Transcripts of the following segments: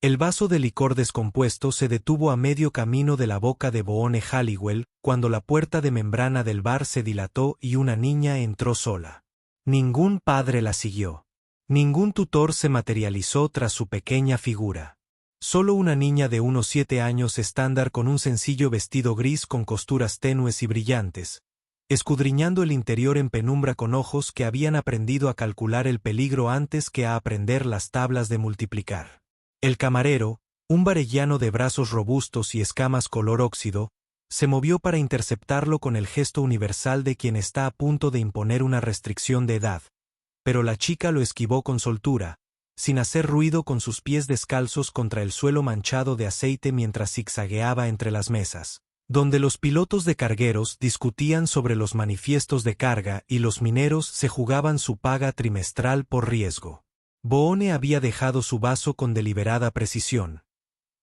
El vaso de licor descompuesto se detuvo a medio camino de la boca de Boone Halliwell, cuando la puerta de membrana del bar se dilató y una niña entró sola. Ningún padre la siguió. Ningún tutor se materializó tras su pequeña figura. Solo una niña de unos 7 años estándar con un sencillo vestido gris con costuras tenues y brillantes, escudriñando el interior en penumbra con ojos que habían aprendido a calcular el peligro antes que a aprender las tablas de multiplicar. El camarero, un varellano de brazos robustos y escamas color óxido, se movió para interceptarlo con el gesto universal de quien está a punto de imponer una restricción de edad, pero la chica lo esquivó con soltura, sin hacer ruido con sus pies descalzos contra el suelo manchado de aceite mientras zigzagueaba entre las mesas, donde los pilotos de cargueros discutían sobre los manifiestos de carga y los mineros se jugaban su paga trimestral por riesgo. Boone había dejado su vaso con deliberada precisión.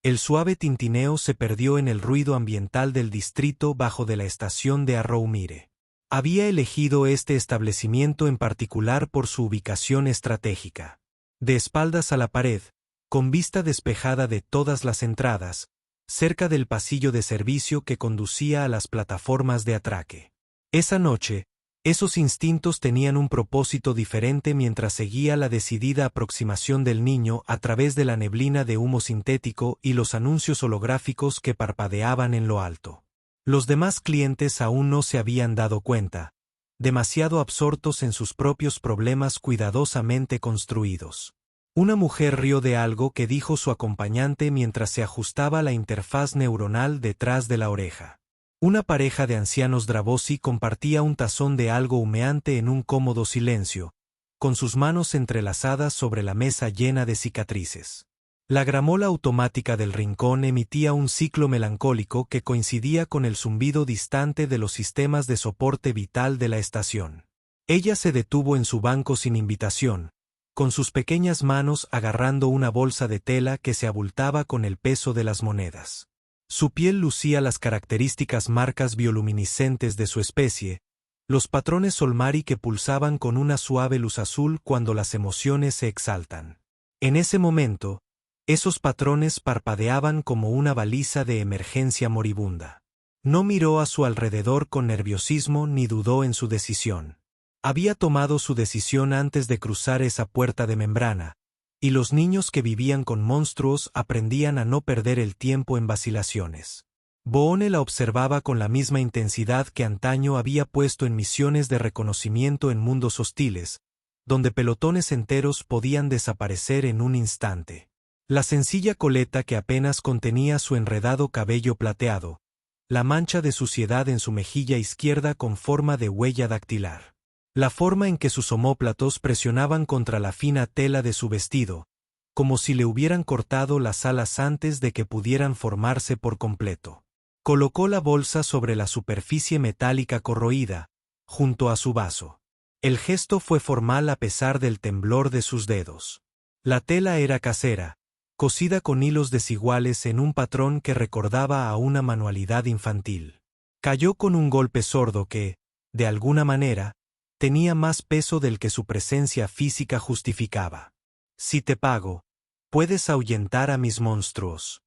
El suave tintineo se perdió en el ruido ambiental del distrito bajo de la estación de Arrowmere. Había elegido este establecimiento en particular por su ubicación estratégica. De espaldas a la pared, con vista despejada de todas las entradas, cerca del pasillo de servicio que conducía a las plataformas de atraque. Esa noche, esos instintos tenían un propósito diferente mientras seguía la decidida aproximación del niño a través de la neblina de humo sintético y los anuncios holográficos que parpadeaban en lo alto. Los demás clientes aún no se habían dado cuenta, demasiado absortos en sus propios problemas cuidadosamente construidos. Una mujer rió de algo que dijo su acompañante mientras se ajustaba la interfaz neuronal detrás de la oreja. Una pareja de ancianos Drabosi compartía un tazón de algo humeante en un cómodo silencio, con sus manos entrelazadas sobre la mesa llena de cicatrices. La gramola automática del rincón emitía un ciclo melancólico que coincidía con el zumbido distante de los sistemas de soporte vital de la estación. Ella se detuvo en su banco sin invitación, con sus pequeñas manos agarrando una bolsa de tela que se abultaba con el peso de las monedas. Su piel lucía las características marcas bioluminiscentes de su especie, los patrones Solmari que pulsaban con una suave luz azul cuando las emociones se exaltan. En ese momento, esos patrones parpadeaban como una baliza de emergencia moribunda. No miró a su alrededor con nerviosismo ni dudó en su decisión. Había tomado su decisión antes de cruzar esa puerta de membrana, y los niños que vivían con monstruos aprendían a no perder el tiempo en vacilaciones. Boone la observaba con la misma intensidad que antaño había puesto en misiones de reconocimiento en mundos hostiles, donde pelotones enteros podían desaparecer en un instante. La sencilla coleta que apenas contenía su enredado cabello plateado, la mancha de suciedad en su mejilla izquierda con forma de huella dactilar. La forma en que sus omóplatos presionaban contra la fina tela de su vestido, como si le hubieran cortado las alas antes de que pudieran formarse por completo. Colocó la bolsa sobre la superficie metálica corroída, junto a su vaso. El gesto fue formal a pesar del temblor de sus dedos. La tela era casera, cosida con hilos desiguales en un patrón que recordaba a una manualidad infantil. Cayó con un golpe sordo que, de alguna manera, tenía más peso del que su presencia física justificaba. Si te pago, puedes ahuyentar a mis monstruos.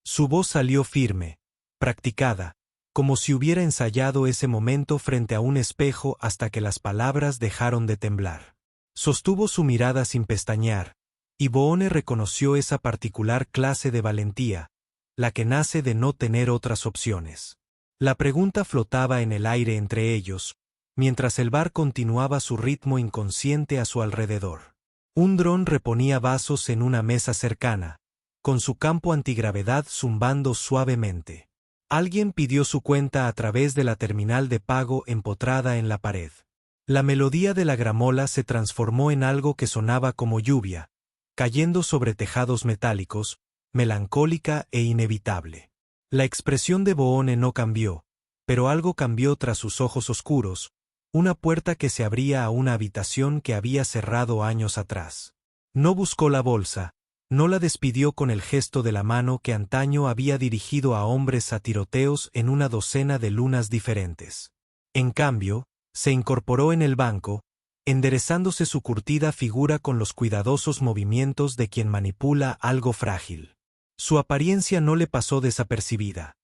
Su voz salió firme, practicada, como si hubiera ensayado ese momento frente a un espejo hasta que las palabras dejaron de temblar. Sostuvo su mirada sin pestañear, y Boone reconoció esa particular clase de valentía, la que nace de no tener otras opciones. La pregunta flotaba en el aire entre ellos, mientras el bar continuaba su ritmo inconsciente a su alrededor. Un dron reponía vasos en una mesa cercana, con su campo antigravedad zumbando suavemente. Alguien pidió su cuenta a través de la terminal de pago empotrada en la pared. La melodía de la gramola se transformó en algo que sonaba como lluvia, cayendo sobre tejados metálicos, melancólica e inevitable. La expresión de Boone no cambió, pero algo cambió tras sus ojos oscuros, una puerta que se abría a una habitación que había cerrado años atrás. No buscó la bolsa, no la despidió con el gesto de la mano que antaño había dirigido a hombres a tiroteos en una docena de lunas diferentes. En cambio, se incorporó en el banco, enderezándose su curtida figura con los cuidadosos movimientos de quien manipula algo frágil. Su apariencia no le pasó desapercibida.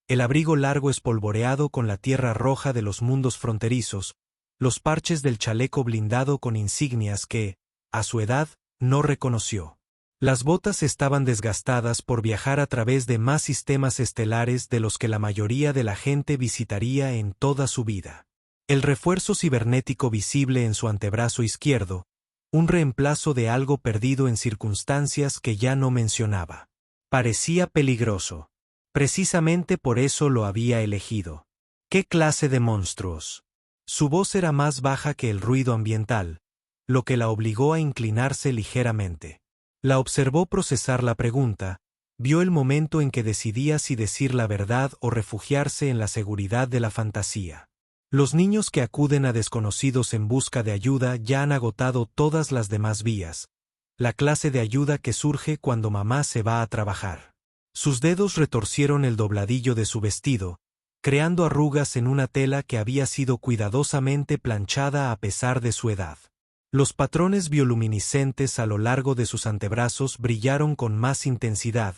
El abrigo largo espolvoreado con la tierra roja de los mundos fronterizos, los parches del chaleco blindado con insignias que, a su edad, no reconoció. Las botas estaban desgastadas por viajar a través de más sistemas estelares de los que la mayoría de la gente visitaría en toda su vida. El refuerzo cibernético visible en su antebrazo izquierdo, un reemplazo de algo perdido en circunstancias que ya no mencionaba. Parecía peligroso. Precisamente por eso lo había elegido. ¿Qué clase de monstruos? Su voz era más baja que el ruido ambiental, lo que la obligó a inclinarse ligeramente. La observó procesar la pregunta, vio el momento en que decidía si decir la verdad o refugiarse en la seguridad de la fantasía. Los niños que acuden a desconocidos en busca de ayuda ya han agotado todas las demás vías, la clase de ayuda que surge cuando mamá se va a trabajar. Sus dedos retorcieron el dobladillo de su vestido, creando arrugas en una tela que había sido cuidadosamente planchada a pesar de su edad. Los patrones bioluminiscentes a lo largo de sus antebrazos brillaron con más intensidad,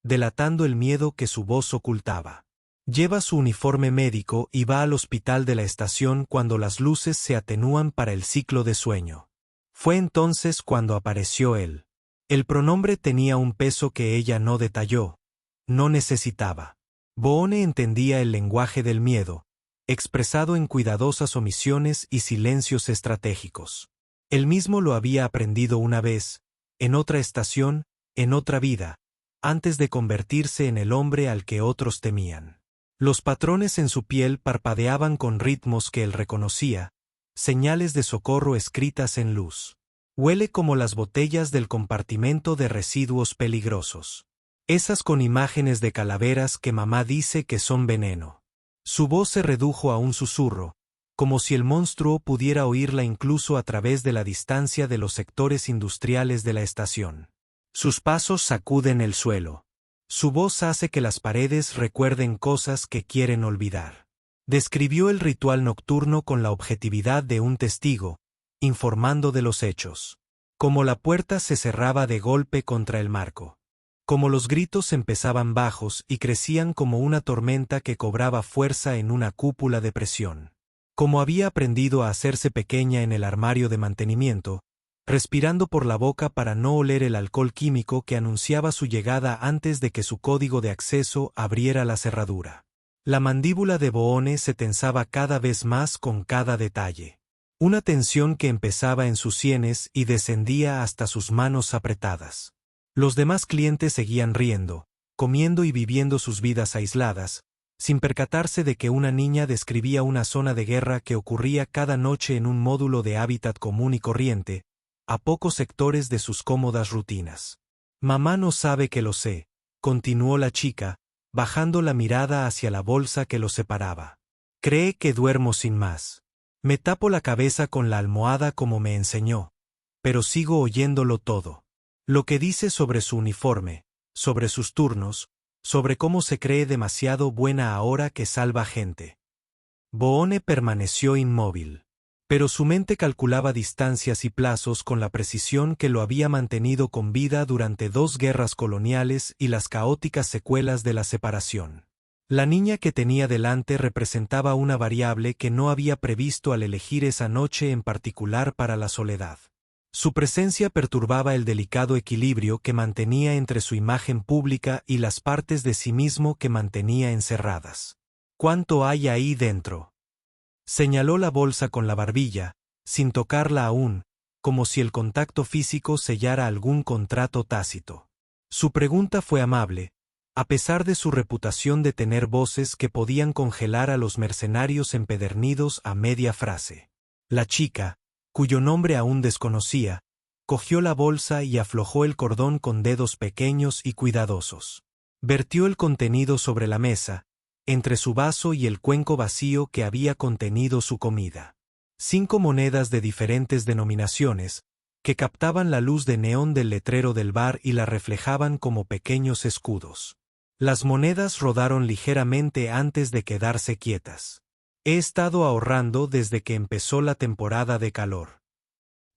delatando el miedo que su voz ocultaba. Lleva su uniforme médico y va al hospital de la estación cuando las luces se atenúan para el ciclo de sueño. Fue entonces cuando apareció él. El pronombre tenía un peso que ella no detalló, no necesitaba. Boone entendía el lenguaje del miedo, expresado en cuidadosas omisiones y silencios estratégicos. Él mismo lo había aprendido una vez, en otra estación, en otra vida, antes de convertirse en el hombre al que otros temían. Los patrones en su piel parpadeaban con ritmos que él reconocía, señales de socorro escritas en luz. Huele como las botellas del compartimento de residuos peligrosos. Esas con imágenes de calaveras que mamá dice que son veneno. Su voz se redujo a un susurro, como si el monstruo pudiera oírla incluso a través de la distancia de los sectores industriales de la estación. Sus pasos sacuden el suelo. Su voz hace que las paredes recuerden cosas que quieren olvidar. Describió el ritual nocturno con la objetividad de un testigo, informando de los hechos. Como la puerta se cerraba de golpe contra el marco. Como los gritos empezaban bajos y crecían como una tormenta que cobraba fuerza en una cúpula de presión. Como había aprendido a hacerse pequeña en el armario de mantenimiento, respirando por la boca para no oler el alcohol químico que anunciaba su llegada antes de que su código de acceso abriera la cerradura. La mandíbula de Boone se tensaba cada vez más con cada detalle. Una tensión que empezaba en sus sienes y descendía hasta sus manos apretadas. Los demás clientes seguían riendo, comiendo y viviendo sus vidas aisladas, sin percatarse de que una niña describía una zona de guerra que ocurría cada noche en un módulo de hábitat común y corriente, a pocos sectores de sus cómodas rutinas. Mamá no sabe que lo sé, continuó la chica, bajando la mirada hacia la bolsa que los separaba. Cree que duermo sin más. Me tapo la cabeza con la almohada como me enseñó, pero sigo oyéndolo todo. Lo que dice sobre su uniforme, sobre sus turnos, sobre cómo se cree demasiado buena ahora que salva gente. Boone permaneció inmóvil. Pero su mente calculaba distancias y plazos con la precisión que lo había mantenido con vida durante 2 guerras coloniales y las caóticas secuelas de la separación. La niña que tenía delante representaba una variable que no había previsto al elegir esa noche en particular para la soledad. Su presencia perturbaba el delicado equilibrio que mantenía entre su imagen pública y las partes de sí mismo que mantenía encerradas. ¿Cuánto hay ahí dentro? Señaló la bolsa con la barbilla, sin tocarla aún, como si el contacto físico sellara algún contrato tácito. Su pregunta fue amable, a pesar de su reputación de tener voces que podían congelar a los mercenarios empedernidos a media frase. La chica, cuyo nombre aún desconocía, cogió la bolsa y aflojó el cordón con dedos pequeños y cuidadosos. Vertió el contenido sobre la mesa, entre su vaso y el cuenco vacío que había contenido su comida. 5 monedas de diferentes denominaciones, que captaban la luz de neón del letrero del bar y la reflejaban como pequeños escudos. Las monedas rodaron ligeramente antes de quedarse quietas. He estado ahorrando desde que empezó la temporada de calor.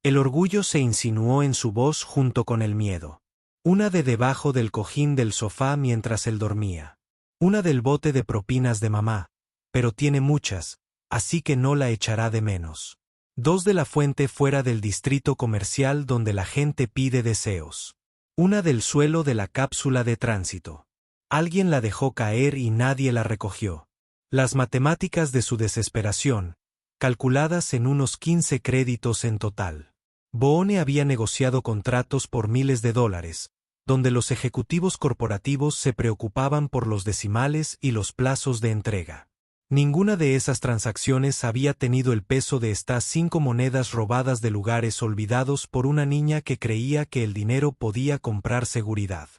El orgullo se insinuó en su voz junto con el miedo. Una de debajo del cojín del sofá mientras él dormía. Una del bote de propinas de mamá, pero tiene muchas, así que no la echará de menos. Dos de la fuente fuera del distrito comercial donde la gente pide deseos. Una del suelo de la cápsula de tránsito. Alguien la dejó caer y nadie la recogió. Las matemáticas de su desesperación, calculadas en unos 15 créditos en total. Boone había negociado contratos por miles de dólares, donde los ejecutivos corporativos se preocupaban por los decimales y los plazos de entrega. Ninguna de esas transacciones había tenido el peso de estas 5 monedas robadas de lugares olvidados por una niña que creía que el dinero podía comprar seguridad.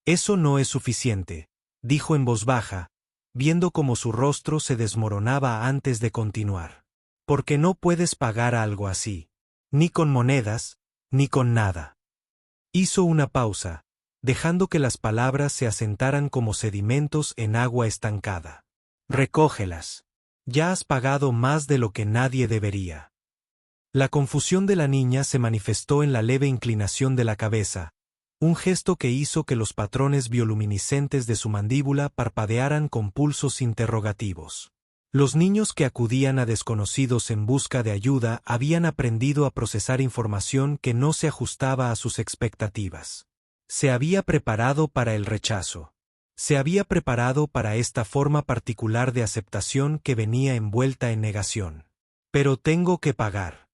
Eso no es suficiente, dijo en voz baja, viendo cómo su rostro se desmoronaba antes de continuar. Porque no puedes pagar algo así. Ni con monedas, ni con nada. Hizo una pausa, dejando que las palabras se asentaran como sedimentos en agua estancada. Recógelas. Ya has pagado más de lo que nadie debería. La confusión de la niña se manifestó en la leve inclinación de la cabeza, un gesto que hizo que los patrones bioluminiscentes de su mandíbula parpadearan con pulsos interrogativos. Los niños que acudían a desconocidos en busca de ayuda habían aprendido a procesar información que no se ajustaba a sus expectativas. Se había preparado para el rechazo. Se había preparado para esta forma particular de aceptación que venía envuelta en negación. Pero tengo que pagar.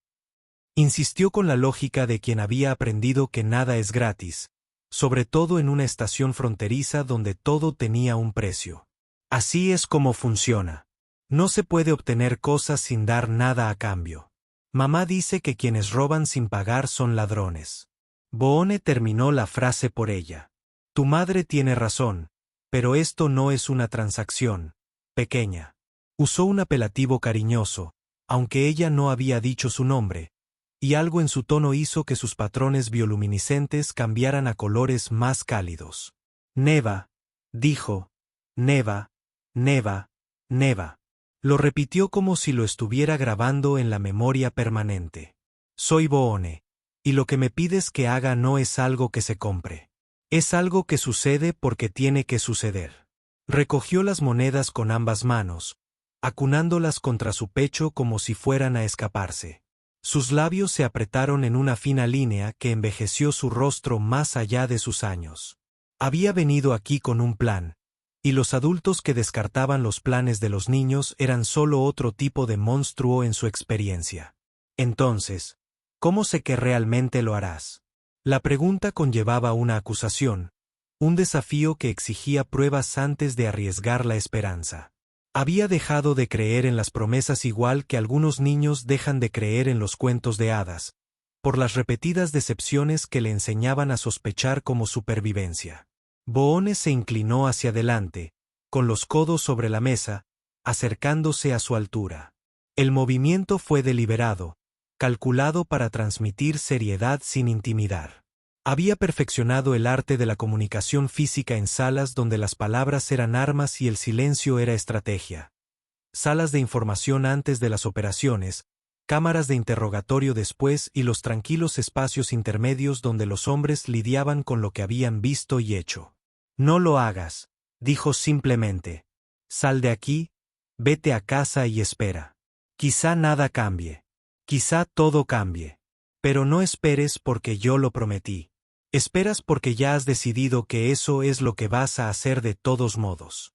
Insistió con la lógica de quien había aprendido que nada es gratis, sobre todo en una estación fronteriza donde todo tenía un precio. Así es como funciona. No se puede obtener cosas sin dar nada a cambio. Mamá dice que quienes roban sin pagar son ladrones. Boone terminó la frase por ella. Tu madre tiene razón, pero esto no es una transacción, pequeña. Usó un apelativo cariñoso, aunque ella no había dicho su nombre, y algo en su tono hizo que sus patrones bioluminiscentes cambiaran a colores más cálidos. Neva, dijo. Neva, Neva, Neva. Lo repitió como si lo estuviera grabando en la memoria permanente. Soy Boone, y lo que me pides que haga no es algo que se compre. Es algo que sucede porque tiene que suceder. Recogió las monedas con ambas manos, acunándolas contra su pecho como si fueran a escaparse. Sus labios se apretaron en una fina línea que envejeció su rostro más allá de sus años. Había venido aquí con un plan, y los adultos que descartaban los planes de los niños eran solo otro tipo de monstruo en su experiencia. Entonces, ¿cómo sé que realmente lo harás? La pregunta conllevaba una acusación, un desafío que exigía pruebas antes de arriesgar la esperanza. Había dejado de creer en las promesas igual que algunos niños dejan de creer en los cuentos de hadas, por las repetidas decepciones que le enseñaban a sospechar como supervivencia. Boone se inclinó hacia adelante, con los codos sobre la mesa, acercándose a su altura. El movimiento fue deliberado, calculado para transmitir seriedad sin intimidar. Había perfeccionado el arte de la comunicación física en salas donde las palabras eran armas y el silencio era estrategia. Salas de información antes de las operaciones, cámaras de interrogatorio después y los tranquilos espacios intermedios donde los hombres lidiaban con lo que habían visto y hecho. No lo hagas, dijo simplemente. Sal de aquí, vete a casa y espera. Quizá nada cambie. Quizá todo cambie. Pero no esperes porque yo lo prometí. Esperas porque ya has decidido que eso es lo que vas a hacer de todos modos.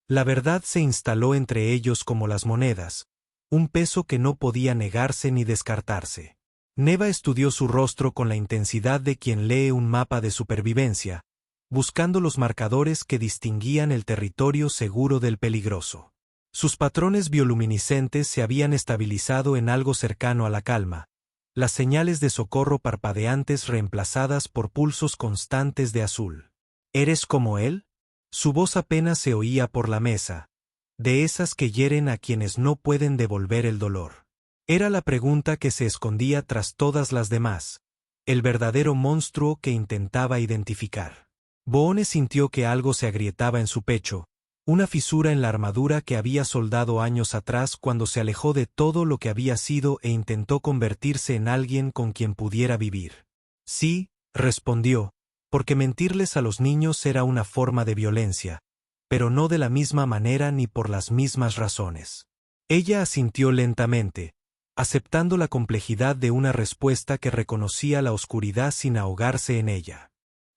La verdad se instaló entre ellos como las monedas, un peso que no podía negarse ni descartarse. Neva estudió su rostro con la intensidad de quien lee un mapa de supervivencia, buscando los marcadores que distinguían el territorio seguro del peligroso. Sus patrones bioluminiscentes se habían estabilizado en algo cercano a la calma, las señales de socorro parpadeantes reemplazadas por pulsos constantes de azul. ¿Eres como él? Su voz apenas se oía por la mesa, de esas que hieren a quienes no pueden devolver el dolor. Era la pregunta que se escondía tras todas las demás, el verdadero monstruo que intentaba identificar. Boone sintió que algo se agrietaba en su pecho, una fisura en la armadura que había soldado años atrás cuando se alejó de todo lo que había sido e intentó convertirse en alguien con quien pudiera vivir. Sí, respondió, porque mentirles a los niños era una forma de violencia, pero no de la misma manera ni por las mismas razones. Ella asintió lentamente, aceptando la complejidad de una respuesta que reconocía la oscuridad sin ahogarse en ella.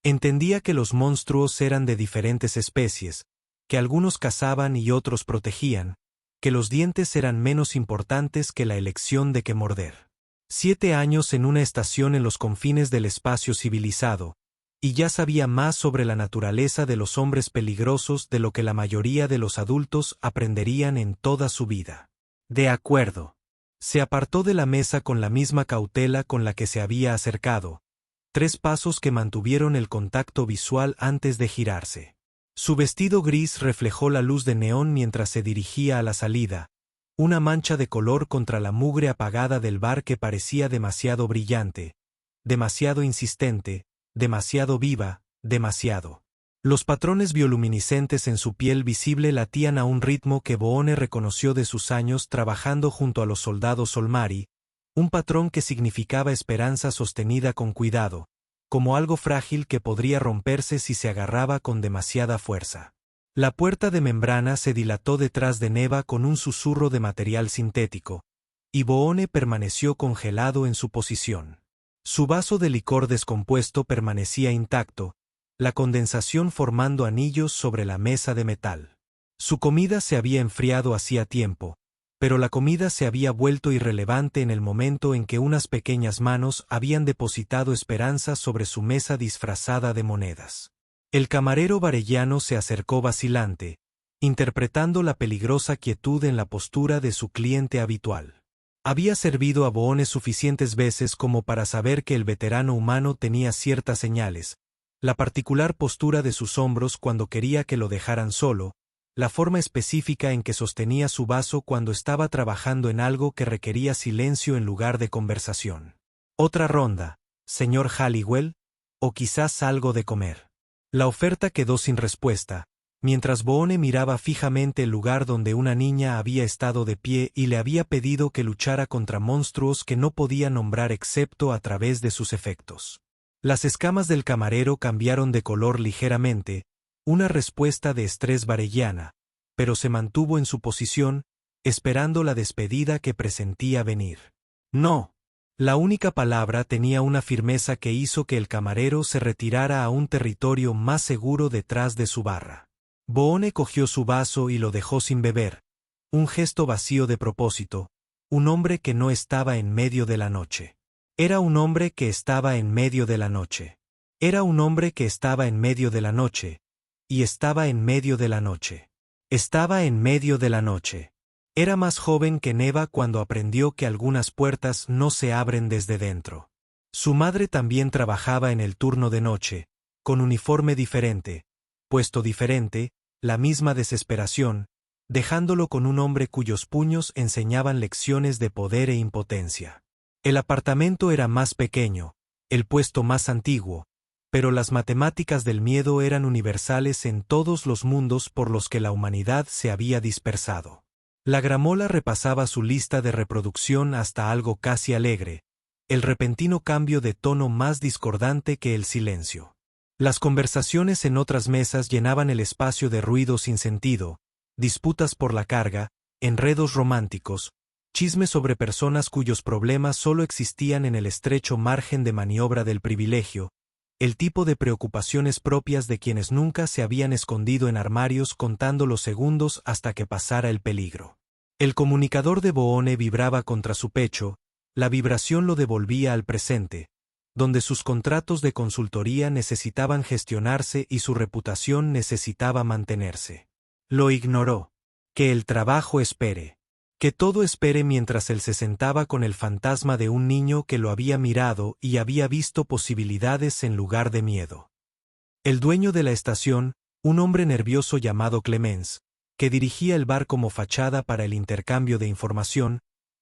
Entendía que los monstruos eran de diferentes especies, que algunos cazaban y otros protegían, que los dientes eran menos importantes que la elección de qué morder. 7 años en una estación en los confines del espacio civilizado, y ya sabía más sobre la naturaleza de los hombres peligrosos de lo que la mayoría de los adultos aprenderían en toda su vida. De acuerdo. Se apartó de la mesa con la misma cautela con la que se había acercado, 3 pasos que mantuvieron el contacto visual antes de girarse. Su vestido gris reflejó la luz de neón mientras se dirigía a la salida, una mancha de color contra la mugre apagada del bar que parecía demasiado brillante, demasiado insistente, demasiado viva, demasiado. Los patrones bioluminiscentes en su piel visible latían a un ritmo que Boone reconoció de sus años trabajando junto a los soldados Solmari, un patrón que significaba esperanza sostenida con cuidado, como algo frágil que podría romperse si se agarraba con demasiada fuerza. La puerta de membrana se dilató detrás de Neva con un susurro de material sintético, y Boone permaneció congelado en su posición. Su vaso de licor descompuesto permanecía intacto, la condensación formando anillos sobre la mesa de metal. Su comida se había enfriado hacía tiempo, pero la comida se había vuelto irrelevante en el momento en que unas pequeñas manos habían depositado esperanza sobre su mesa disfrazada de monedas. El camarero varellano se acercó vacilante, interpretando la peligrosa quietud en la postura de su cliente habitual. Había servido a Boone suficientes veces como para saber que el veterano humano tenía ciertas señales, la particular postura de sus hombros cuando quería que lo dejaran solo, la forma específica en que sostenía su vaso cuando estaba trabajando en algo que requería silencio en lugar de conversación. Otra ronda, señor Halliwell, o quizás algo de comer. La oferta quedó sin respuesta, mientras Boone miraba fijamente el lugar donde una niña había estado de pie y le había pedido que luchara contra monstruos que no podía nombrar excepto a través de sus efectos. Las escamas del camarero cambiaron de color ligeramente, una respuesta de estrés varellana, pero se mantuvo en su posición, esperando la despedida que presentía venir. No. La única palabra tenía una firmeza que hizo que el camarero se retirara a un territorio más seguro detrás de su barra. Boone cogió su vaso y lo dejó sin beber, un gesto vacío de propósito, un hombre que no estaba en medio de la noche. Era un hombre que estaba en medio de la noche. Era un hombre que estaba en medio de la noche, y estaba en medio de la noche. Estaba en medio de la noche. Era más joven que Neva cuando aprendió que algunas puertas no se abren desde dentro. Su madre también trabajaba en el turno de noche, con uniforme diferente, puesto diferente, la misma desesperación, dejándolo con un hombre cuyos puños enseñaban lecciones de poder e impotencia. El apartamento era más pequeño, el puesto más antiguo, pero las matemáticas del miedo eran universales en todos los mundos por los que la humanidad se había dispersado. La gramola repasaba su lista de reproducción hasta algo casi alegre, el repentino cambio de tono más discordante que el silencio. Las conversaciones en otras mesas llenaban el espacio de ruido sin sentido, disputas por la carga, enredos románticos, chismes sobre personas cuyos problemas solo existían en el estrecho margen de maniobra del privilegio, el tipo de preocupaciones propias de quienes nunca se habían escondido en armarios contando los segundos hasta que pasara el peligro. El comunicador de Boone vibraba contra su pecho, la vibración lo devolvía al presente, donde sus contratos de consultoría necesitaban gestionarse y su reputación necesitaba mantenerse. Lo ignoró. Que el trabajo espere. Que todo espere mientras él se sentaba con el fantasma de un niño que lo había mirado y había visto posibilidades en lugar de miedo. El dueño de la estación, un hombre nervioso llamado Clemens, que dirigía el bar como fachada para el intercambio de información,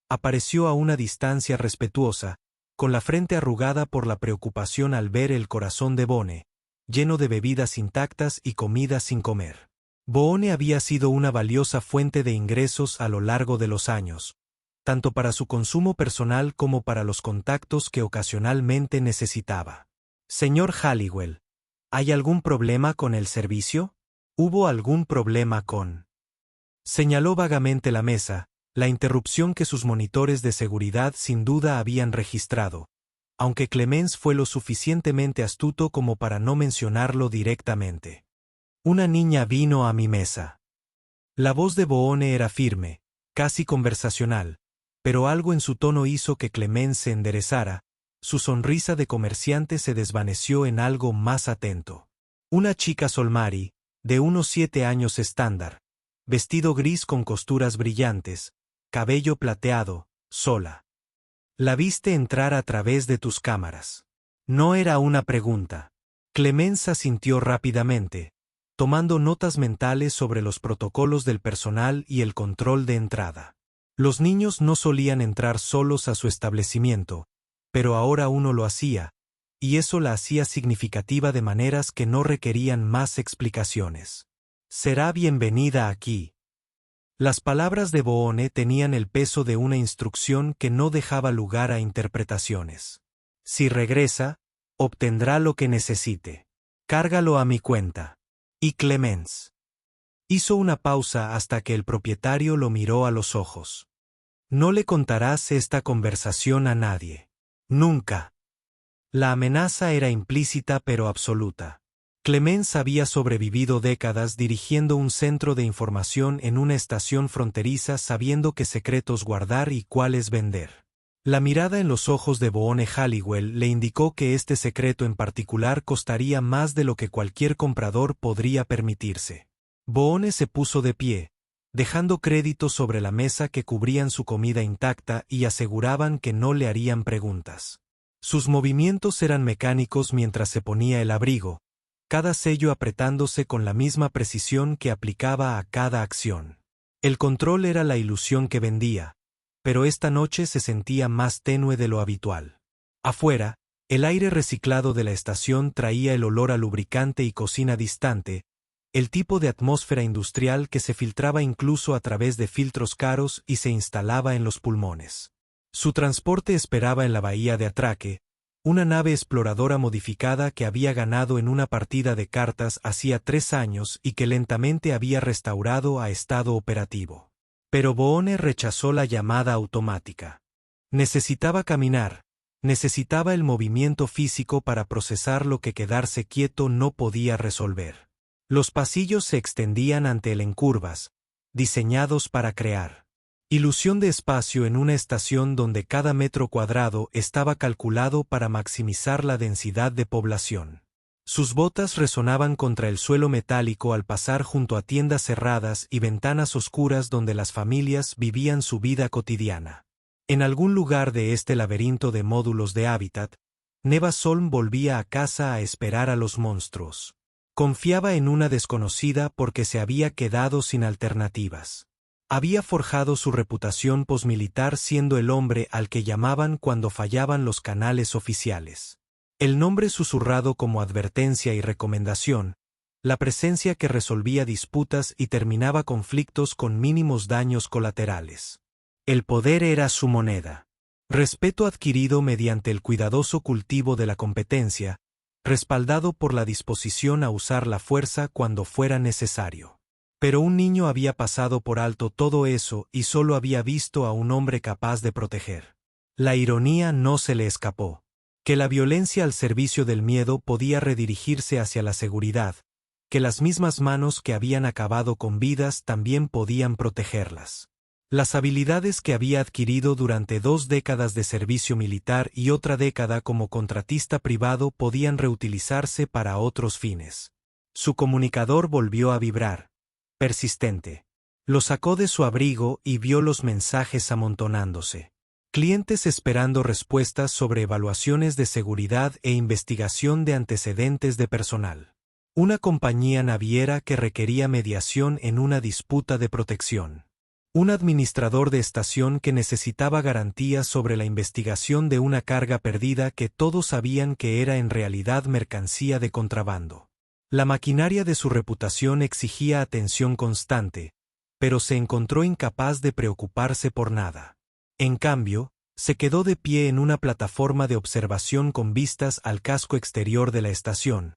apareció a una distancia respetuosa, con la frente arrugada por la preocupación al ver el corazón de Boone, lleno de bebidas intactas y comida sin comer. Boone había sido una valiosa fuente de ingresos a lo largo de los años, tanto para su consumo personal como para los contactos que ocasionalmente necesitaba. Señor Halliwell, ¿hay algún problema con el servicio? ¿Hubo algún problema con...? Señaló vagamente la mesa, la interrupción que sus monitores de seguridad sin duda habían registrado, aunque Clemens fue lo suficientemente astuto como para no mencionarlo directamente. Una niña vino a mi mesa. La voz de Boone era firme, casi conversacional, pero algo en su tono hizo que Clemens se enderezara, su sonrisa de comerciante se desvaneció en algo más atento. Una chica Solmari, de unos 7 años estándar, vestido gris con costuras brillantes, cabello plateado, sola. La viste entrar a través de tus cámaras. No era una pregunta. Clemens asintió rápidamente, tomando notas mentales sobre los protocolos del personal y el control de entrada. Los niños no solían entrar solos a su establecimiento, pero ahora uno lo hacía, y eso la hacía significativa de maneras que no requerían más explicaciones. Será bienvenida aquí. Las palabras de Boone tenían el peso de una instrucción que no dejaba lugar a interpretaciones. Si regresa, obtendrá lo que necesite. Cárgalo a mi cuenta. Y Clemens hizo una pausa hasta que el propietario lo miró a los ojos. No le contarás esta conversación a nadie. Nunca. La amenaza era implícita pero absoluta. Clemens había sobrevivido décadas dirigiendo un centro de información en una estación fronteriza sabiendo qué secretos guardar y cuáles vender. La mirada en los ojos de Boone Halliwell le indicó que este secreto en particular costaría más de lo que cualquier comprador podría permitirse. Boone se puso de pie, dejando créditos sobre la mesa que cubrían su comida intacta y aseguraban que no le harían preguntas. Sus movimientos eran mecánicos mientras se ponía el abrigo, cada sello apretándose con la misma precisión que aplicaba a cada acción. El control era la ilusión que vendía, pero esta noche se sentía más tenue de lo habitual. Afuera, el aire reciclado de la estación traía el olor a lubricante y cocina distante, el tipo de atmósfera industrial que se filtraba incluso a través de filtros caros y se instalaba en los pulmones. Su transporte esperaba en la bahía de Atraque, una nave exploradora modificada que había ganado en una partida de cartas hacía 3 años y que lentamente había restaurado a estado operativo. Pero Boone rechazó la llamada automática. Necesitaba caminar, necesitaba el movimiento físico para procesar lo que quedarse quieto no podía resolver. Los pasillos se extendían ante él en curvas, diseñados para crear ilusión de espacio en una estación donde cada metro cuadrado estaba calculado para maximizar la densidad de población. Sus botas resonaban contra el suelo metálico al pasar junto a tiendas cerradas y ventanas oscuras donde las familias vivían su vida cotidiana. En algún lugar de este laberinto de módulos de hábitat, Neva Solm volvía a casa a esperar a los monstruos. Confiaba en una desconocida porque se había quedado sin alternativas. Había forjado su reputación posmilitar siendo el hombre al que llamaban cuando fallaban los canales oficiales. El nombre susurrado como advertencia y recomendación, la presencia que resolvía disputas y terminaba conflictos con mínimos daños colaterales. El poder era su moneda. Respeto adquirido mediante el cuidadoso cultivo de la competencia, respaldado por la disposición a usar la fuerza cuando fuera necesario. Pero un niño había pasado por alto todo eso y solo había visto a un hombre capaz de proteger. La ironía no se le escapó. Que la violencia al servicio del miedo podía redirigirse hacia la seguridad, que las mismas manos que habían acabado con vidas también podían protegerlas. Las habilidades que había adquirido durante 2 décadas de servicio militar y otra década como contratista privado podían reutilizarse para otros fines. Su comunicador volvió a vibrar, persistente. Lo sacó de su abrigo y vio los mensajes amontonándose. Clientes esperando respuestas sobre evaluaciones de seguridad e investigación de antecedentes de personal. Una compañía naviera que requería mediación en una disputa de protección. Un administrador de estación que necesitaba garantías sobre la investigación de una carga perdida que todos sabían que era en realidad mercancía de contrabando. La maquinaria de su reputación exigía atención constante, pero se encontró incapaz de preocuparse por nada. En cambio, se quedó de pie en una plataforma de observación con vistas al casco exterior de la estación,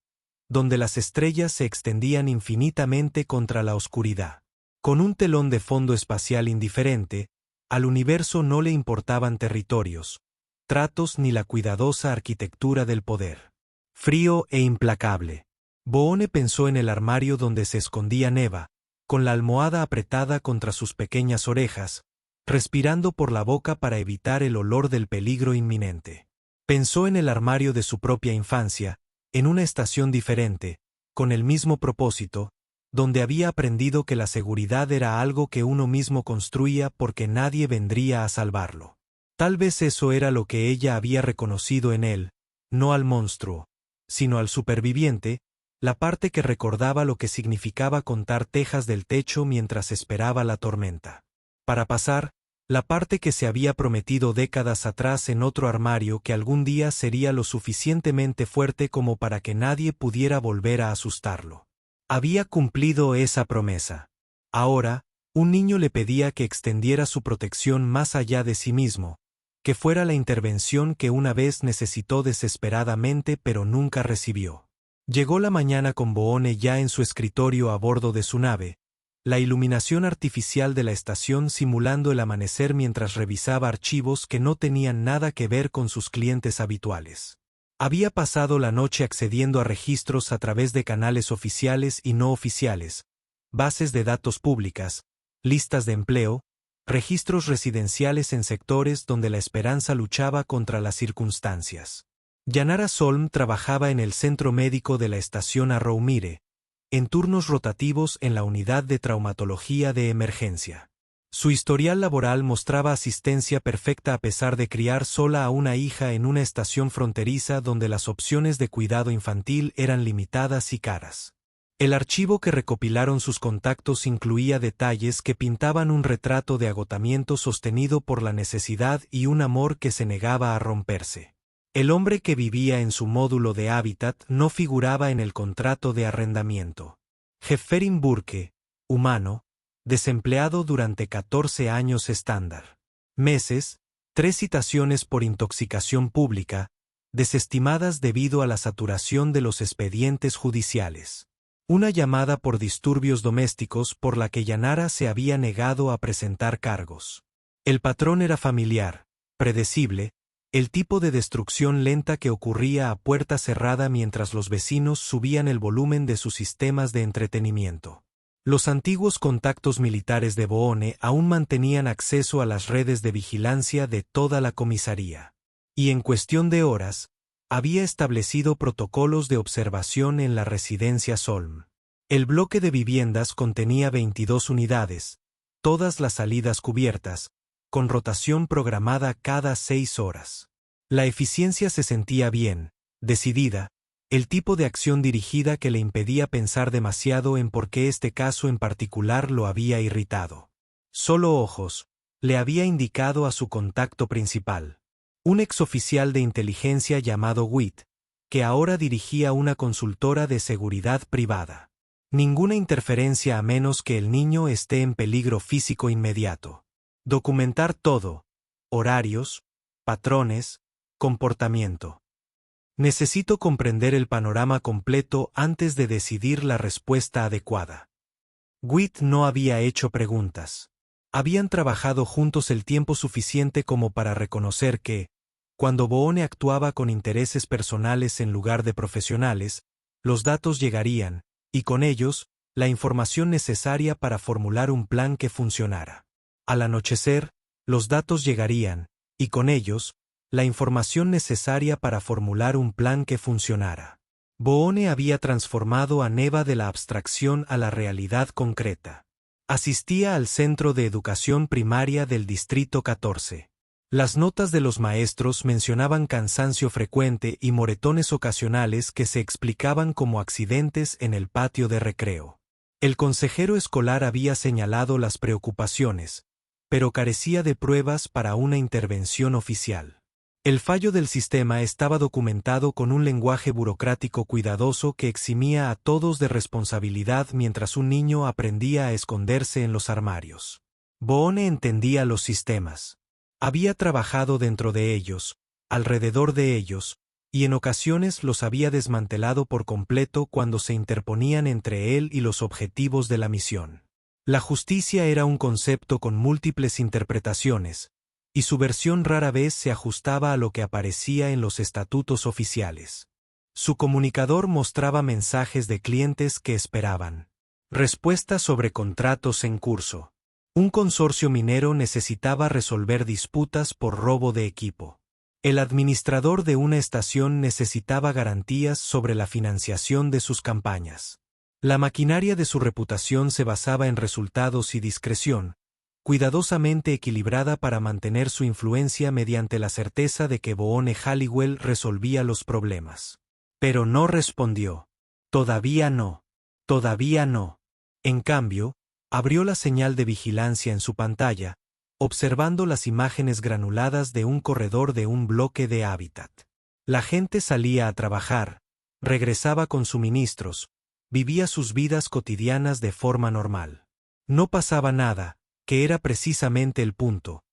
donde las estrellas se extendían infinitamente contra la oscuridad. Con un telón de fondo espacial indiferente, al universo no le importaban territorios, tratos ni la cuidadosa arquitectura del poder. Frío e implacable. Boone pensó en el armario donde se escondía Neva, con la almohada apretada contra sus pequeñas orejas, respirando por la boca para evitar el olor del peligro inminente. Pensó en el armario de su propia infancia, en una estación diferente, con el mismo propósito, donde había aprendido que la seguridad era algo que uno mismo construía porque nadie vendría a salvarlo. Tal vez eso era lo que ella había reconocido en él, no al monstruo, sino al superviviente, la parte que recordaba lo que significaba contar tejas del techo mientras esperaba la tormenta. Para pasar, la parte que se había prometido décadas atrás en otro armario que algún día sería lo suficientemente fuerte como para que nadie pudiera volver a asustarlo. Había cumplido esa promesa. Ahora, un niño le pedía que extendiera su protección más allá de sí mismo, que fuera la intervención que una vez necesitó desesperadamente pero nunca recibió. Llegó la mañana con Boone ya en su escritorio a bordo de su nave, la iluminación artificial de la estación simulando el amanecer mientras revisaba archivos que no tenían nada que ver con sus clientes habituales. Había pasado la noche accediendo a registros a través de canales oficiales y no oficiales, bases de datos públicas, listas de empleo, registros residenciales en sectores donde la esperanza luchaba contra las circunstancias. Yanara Solm trabajaba en el centro médico de la estación Arrowmire, en turnos rotativos en la unidad de traumatología de emergencia. Su historial laboral mostraba asistencia perfecta a pesar de criar sola a una hija en una estación fronteriza donde las opciones de cuidado infantil eran limitadas y caras. El archivo que recopilaron sus contactos incluía detalles que pintaban un retrato de agotamiento sostenido por la necesidad y un amor que se negaba a romperse. El hombre que vivía en su módulo de hábitat no figuraba en el contrato de arrendamiento. Jefferin Burke, humano, desempleado durante 14 años estándar. Meses, 3 citaciones por intoxicación pública, desestimadas debido a la saturación de los expedientes judiciales. Una llamada por disturbios domésticos por la que Yanara se había negado a presentar cargos. El patrón era familiar, predecible, el tipo de destrucción lenta que ocurría a puerta cerrada mientras los vecinos subían el volumen de sus sistemas de entretenimiento. Los antiguos contactos militares de Boone aún mantenían acceso a las redes de vigilancia de toda la comisaría. Y en cuestión de horas, había establecido protocolos de observación en la residencia Solm. El bloque de viviendas contenía 22 unidades, todas las salidas cubiertas, con rotación programada cada 6 horas. La eficiencia se sentía bien, decidida, el tipo de acción dirigida que le impedía pensar demasiado en por qué este caso en particular lo había irritado. Solo ojos, le había indicado a su contacto principal. Un exoficial de inteligencia llamado Witt, que ahora dirigía una consultora de seguridad privada. Ninguna interferencia a menos que el niño esté en peligro físico inmediato. Documentar todo, horarios, patrones, comportamiento. Necesito comprender el panorama completo antes de decidir la respuesta adecuada. Witt no había hecho preguntas. Habían trabajado juntos el tiempo suficiente como para reconocer que, cuando Boone actuaba con intereses personales en lugar de profesionales, los datos llegarían, y con ellos, la información necesaria para formular un plan que funcionara. Al anochecer, los datos llegarían, y con ellos, la información necesaria para formular un plan que funcionara. Boone había transformado a Neva de la abstracción a la realidad concreta. Asistía al centro de educación primaria del Distrito 14. Las notas de los maestros mencionaban cansancio frecuente y moretones ocasionales que se explicaban como accidentes en el patio de recreo. El consejero escolar había señalado las preocupaciones, pero carecía de pruebas para una intervención oficial. El fallo del sistema estaba documentado con un lenguaje burocrático cuidadoso que eximía a todos de responsabilidad mientras un niño aprendía a esconderse en los armarios. Boone entendía los sistemas. Había trabajado dentro de ellos, alrededor de ellos, y en ocasiones los había desmantelado por completo cuando se interponían entre él y los objetivos de la misión. La justicia era un concepto con múltiples interpretaciones, y su versión rara vez se ajustaba a lo que aparecía en los estatutos oficiales. Su comunicador mostraba mensajes de clientes que esperaban respuestas sobre contratos en curso. Un consorcio minero necesitaba resolver disputas por robo de equipo. El administrador de una estación necesitaba garantías sobre la financiación de sus campañas. La maquinaria de su reputación se basaba en resultados y discreción, cuidadosamente equilibrada para mantener su influencia mediante la certeza de que Boone Halliwell resolvía los problemas. Pero no respondió. Todavía no. Todavía no. En cambio, abrió la señal de vigilancia en su pantalla, observando las imágenes granuladas de un corredor de un bloque de hábitat. La gente salía a trabajar, regresaba con suministros, vivía sus vidas cotidianas de forma normal. No pasaba nada, que era precisamente el punto: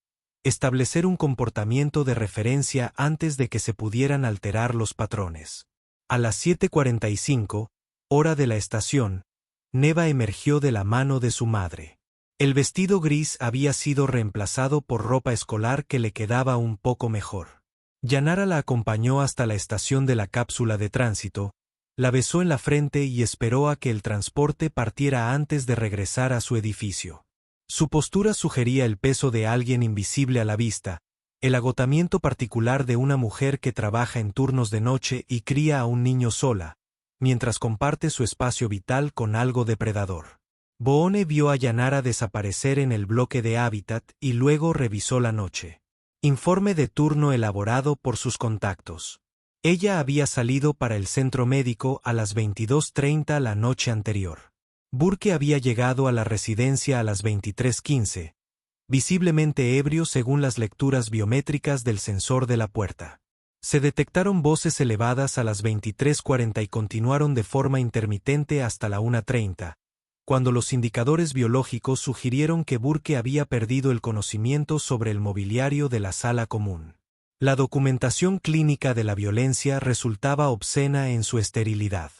establecer un comportamiento de referencia antes de que se pudieran alterar los patrones. A las 7:45, hora de la estación, Neva emergió de la mano de su madre. El vestido gris había sido reemplazado por ropa escolar que le quedaba un poco mejor. Yanara la acompañó hasta la estación de la cápsula de tránsito, la besó en la frente y esperó a que el transporte partiera antes de regresar a su edificio. Su postura sugería el peso de alguien invisible a la vista, el agotamiento particular de una mujer que trabaja en turnos de noche y cría a un niño sola, mientras comparte su espacio vital con algo depredador. Boone vio a Yanara desaparecer en el bloque de hábitat y luego revisó la noche. Informe de turno elaborado por sus contactos. Ella había salido para el centro médico a las 22:30 la noche anterior. Burke había llegado a la residencia a las 23:15, visiblemente ebrio según las lecturas biométricas del sensor de la puerta. Se detectaron voces elevadas a las 23:40 y continuaron de forma intermitente hasta la 1:30. Cuando los indicadores biológicos sugirieron que Burke había perdido el conocimiento sobre el mobiliario de la sala común. La documentación clínica de la violencia resultaba obscena en su esterilidad.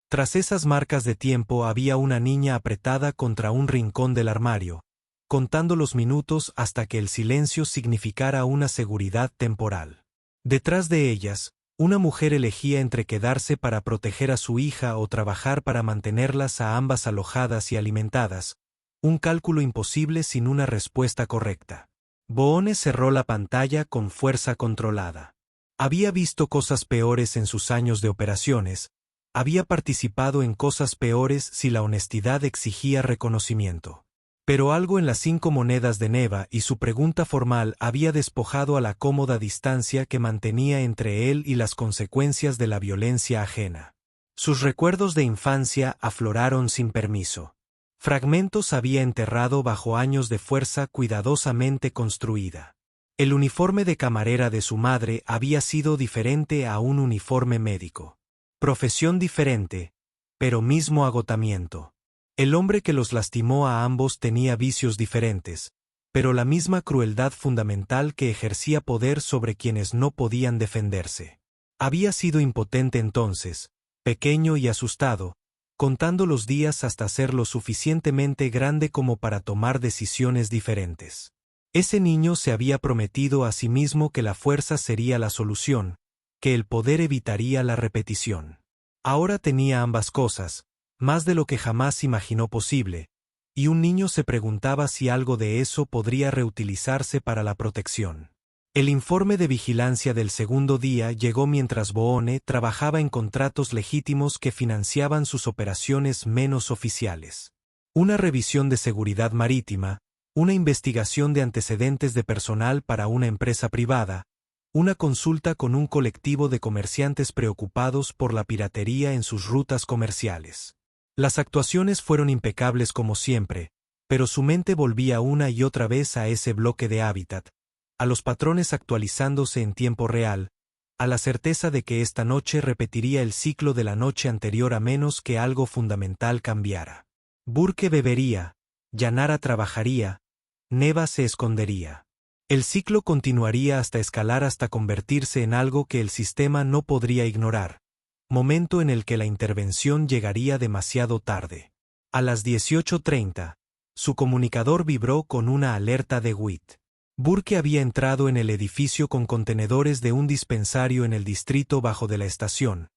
Tras esas marcas de tiempo había una niña apretada contra un rincón del armario, contando los minutos hasta que el silencio significara una seguridad temporal. Detrás de ellas, una mujer elegía entre quedarse para proteger a su hija o trabajar para mantenerlas a ambas alojadas y alimentadas, un cálculo imposible sin una respuesta correcta. Boone cerró la pantalla con fuerza controlada. Había visto cosas peores en sus años de operaciones, había participado en cosas peores si la honestidad exigía reconocimiento. Pero algo en las 5 monedas de Neva y su pregunta formal había despojado a la cómoda distancia que mantenía entre él y las consecuencias de la violencia ajena. Sus recuerdos de infancia afloraron sin permiso. Fragmentos había enterrado bajo años de fuerza cuidadosamente construida. El uniforme de camarera de su madre había sido diferente a un uniforme médico. Profesión diferente, pero mismo agotamiento. El hombre que los lastimó a ambos tenía vicios diferentes, pero la misma crueldad fundamental que ejercía poder sobre quienes no podían defenderse. Había sido impotente entonces, pequeño y asustado, contando los días hasta ser lo suficientemente grande como para tomar decisiones diferentes. Ese niño se había prometido a sí mismo que la fuerza sería la solución, que el poder evitaría la repetición. Ahora tenía ambas cosas, más de lo que jamás imaginó posible, y un niño se preguntaba si algo de eso podría reutilizarse para la protección. El informe de vigilancia del segundo día llegó mientras Boone trabajaba en contratos legítimos que financiaban sus operaciones menos oficiales. Una revisión de seguridad marítima, una investigación de antecedentes de personal para una empresa privada, una consulta con un colectivo de comerciantes preocupados por la piratería en sus rutas comerciales. Las actuaciones fueron impecables como siempre, pero su mente volvía una y otra vez a ese bloque de hábitat, a los patrones actualizándose en tiempo real, a la certeza de que esta noche repetiría el ciclo de la noche anterior a menos que algo fundamental cambiara. Burke bebería, Yanara trabajaría, Neva se escondería. El ciclo continuaría hasta escalar hasta convertirse en algo que el sistema no podría ignorar, momento en el que la intervención llegaría demasiado tarde. A las 18:30, su comunicador vibró con una alerta de WIT. Burke había entrado en el edificio con contenedores de un dispensario en el distrito bajo de la estación.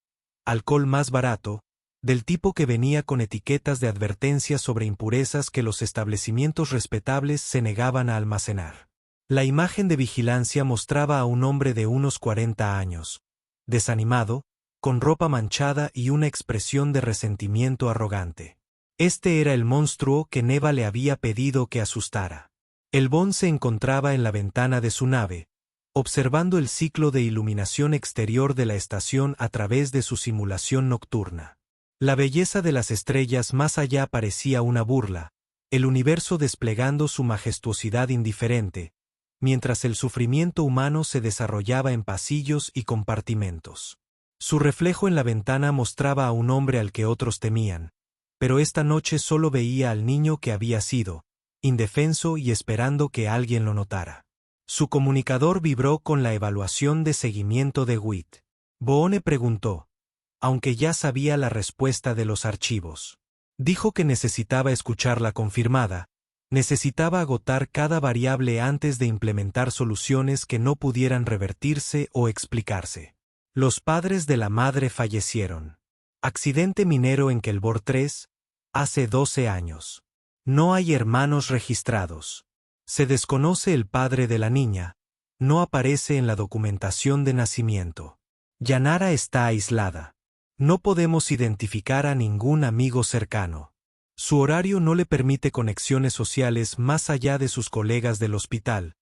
Alcohol más barato, del tipo que venía con etiquetas de advertencia sobre impurezas que los establecimientos respetables se negaban a almacenar. La imagen de vigilancia mostraba a un hombre de unos 40 años, desanimado, con ropa manchada y una expresión de resentimiento arrogante. Este era el monstruo que Neva le había pedido que asustara. El Bond se encontraba en la ventana de su nave, observando el ciclo de iluminación exterior de la estación a través de su simulación nocturna. La belleza de las estrellas más allá parecía una burla, el universo desplegando su majestuosidad indiferente, mientras el sufrimiento humano se desarrollaba en pasillos y compartimentos. Su reflejo en la ventana mostraba a un hombre al que otros temían, pero esta noche solo veía al niño que había sido, indefenso y esperando que alguien lo notara. Su comunicador vibró con la evaluación de seguimiento de WIT. Boone preguntó, aunque ya sabía la respuesta de los archivos. Dijo que necesitaba escucharla confirmada, necesitaba agotar cada variable antes de implementar soluciones que no pudieran revertirse o explicarse. Los padres de la madre fallecieron. Accidente minero en Kelbor 3, hace 12 años. No hay hermanos registrados. Se desconoce el padre de la niña, no aparece en la documentación de nacimiento. Yanara está aislada. No podemos identificar a ningún amigo cercano. Su horario no le permite conexiones sociales más allá de sus colegas del hospital,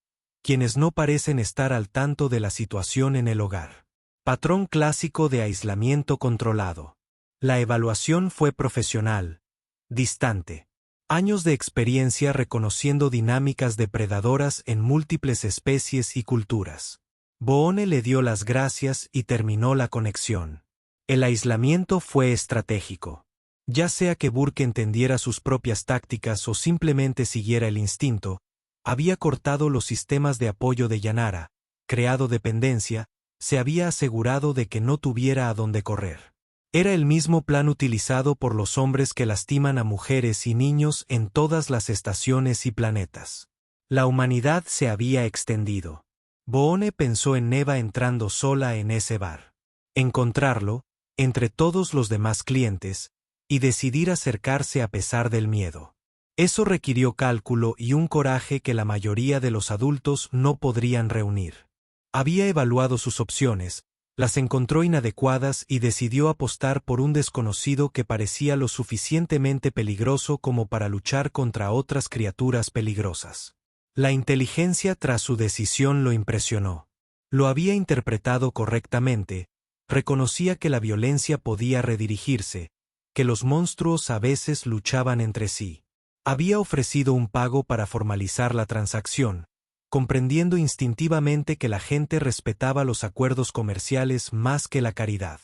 quienes no parecen estar al tanto de la situación en el hogar. Patrón clásico de aislamiento controlado. La evaluación fue profesional, distante. Años de experiencia reconociendo dinámicas depredadoras en múltiples especies y culturas. Boone le dio las gracias y terminó la conexión. El aislamiento fue estratégico. Ya sea que Burke entendiera sus propias tácticas o simplemente siguiera el instinto, había cortado los sistemas de apoyo de Yanara, creado dependencia, se había asegurado de que no tuviera a dónde correr. Era el mismo plan utilizado por los hombres que lastiman a mujeres y niños en todas las estaciones y planetas. La humanidad se había extendido. Boone pensó en Neva entrando sola en ese bar. Encontrarlo, entre todos los demás clientes, y decidir acercarse a pesar del miedo. Eso requirió cálculo y un coraje que la mayoría de los adultos no podrían reunir. Había evaluado sus opciones, las encontró inadecuadas y decidió apostar por un desconocido que parecía lo suficientemente peligroso como para luchar contra otras criaturas peligrosas. La inteligencia tras su decisión lo impresionó. Lo había interpretado correctamente, reconocía que la violencia podía redirigirse, que los monstruos a veces luchaban entre sí. Había ofrecido un pago para formalizar la transacción, comprendiendo instintivamente que la gente respetaba los acuerdos comerciales más que la caridad.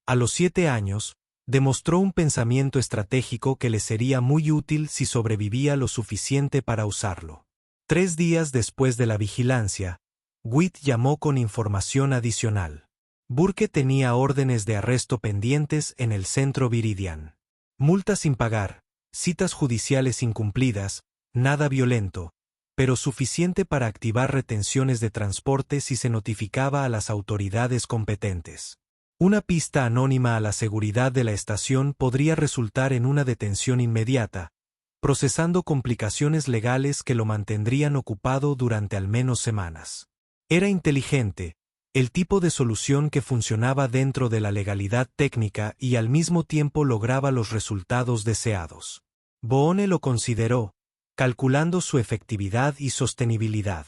A los 7 años, demostró un pensamiento estratégico que le sería muy útil si sobrevivía lo suficiente para usarlo. 3 días después de la vigilancia, Witt llamó con información adicional. Burke tenía órdenes de arresto pendientes en el centro Viridian. Multas sin pagar, citas judiciales incumplidas, nada violento, pero suficiente para activar retenciones de transporte si se notificaba a las autoridades competentes. Una pista anónima a la seguridad de la estación podría resultar en una detención inmediata, procesando complicaciones legales que lo mantendrían ocupado durante al menos semanas. Era inteligente, el tipo de solución que funcionaba dentro de la legalidad técnica y al mismo tiempo lograba los resultados deseados. Boone lo consideró, calculando su efectividad y sostenibilidad.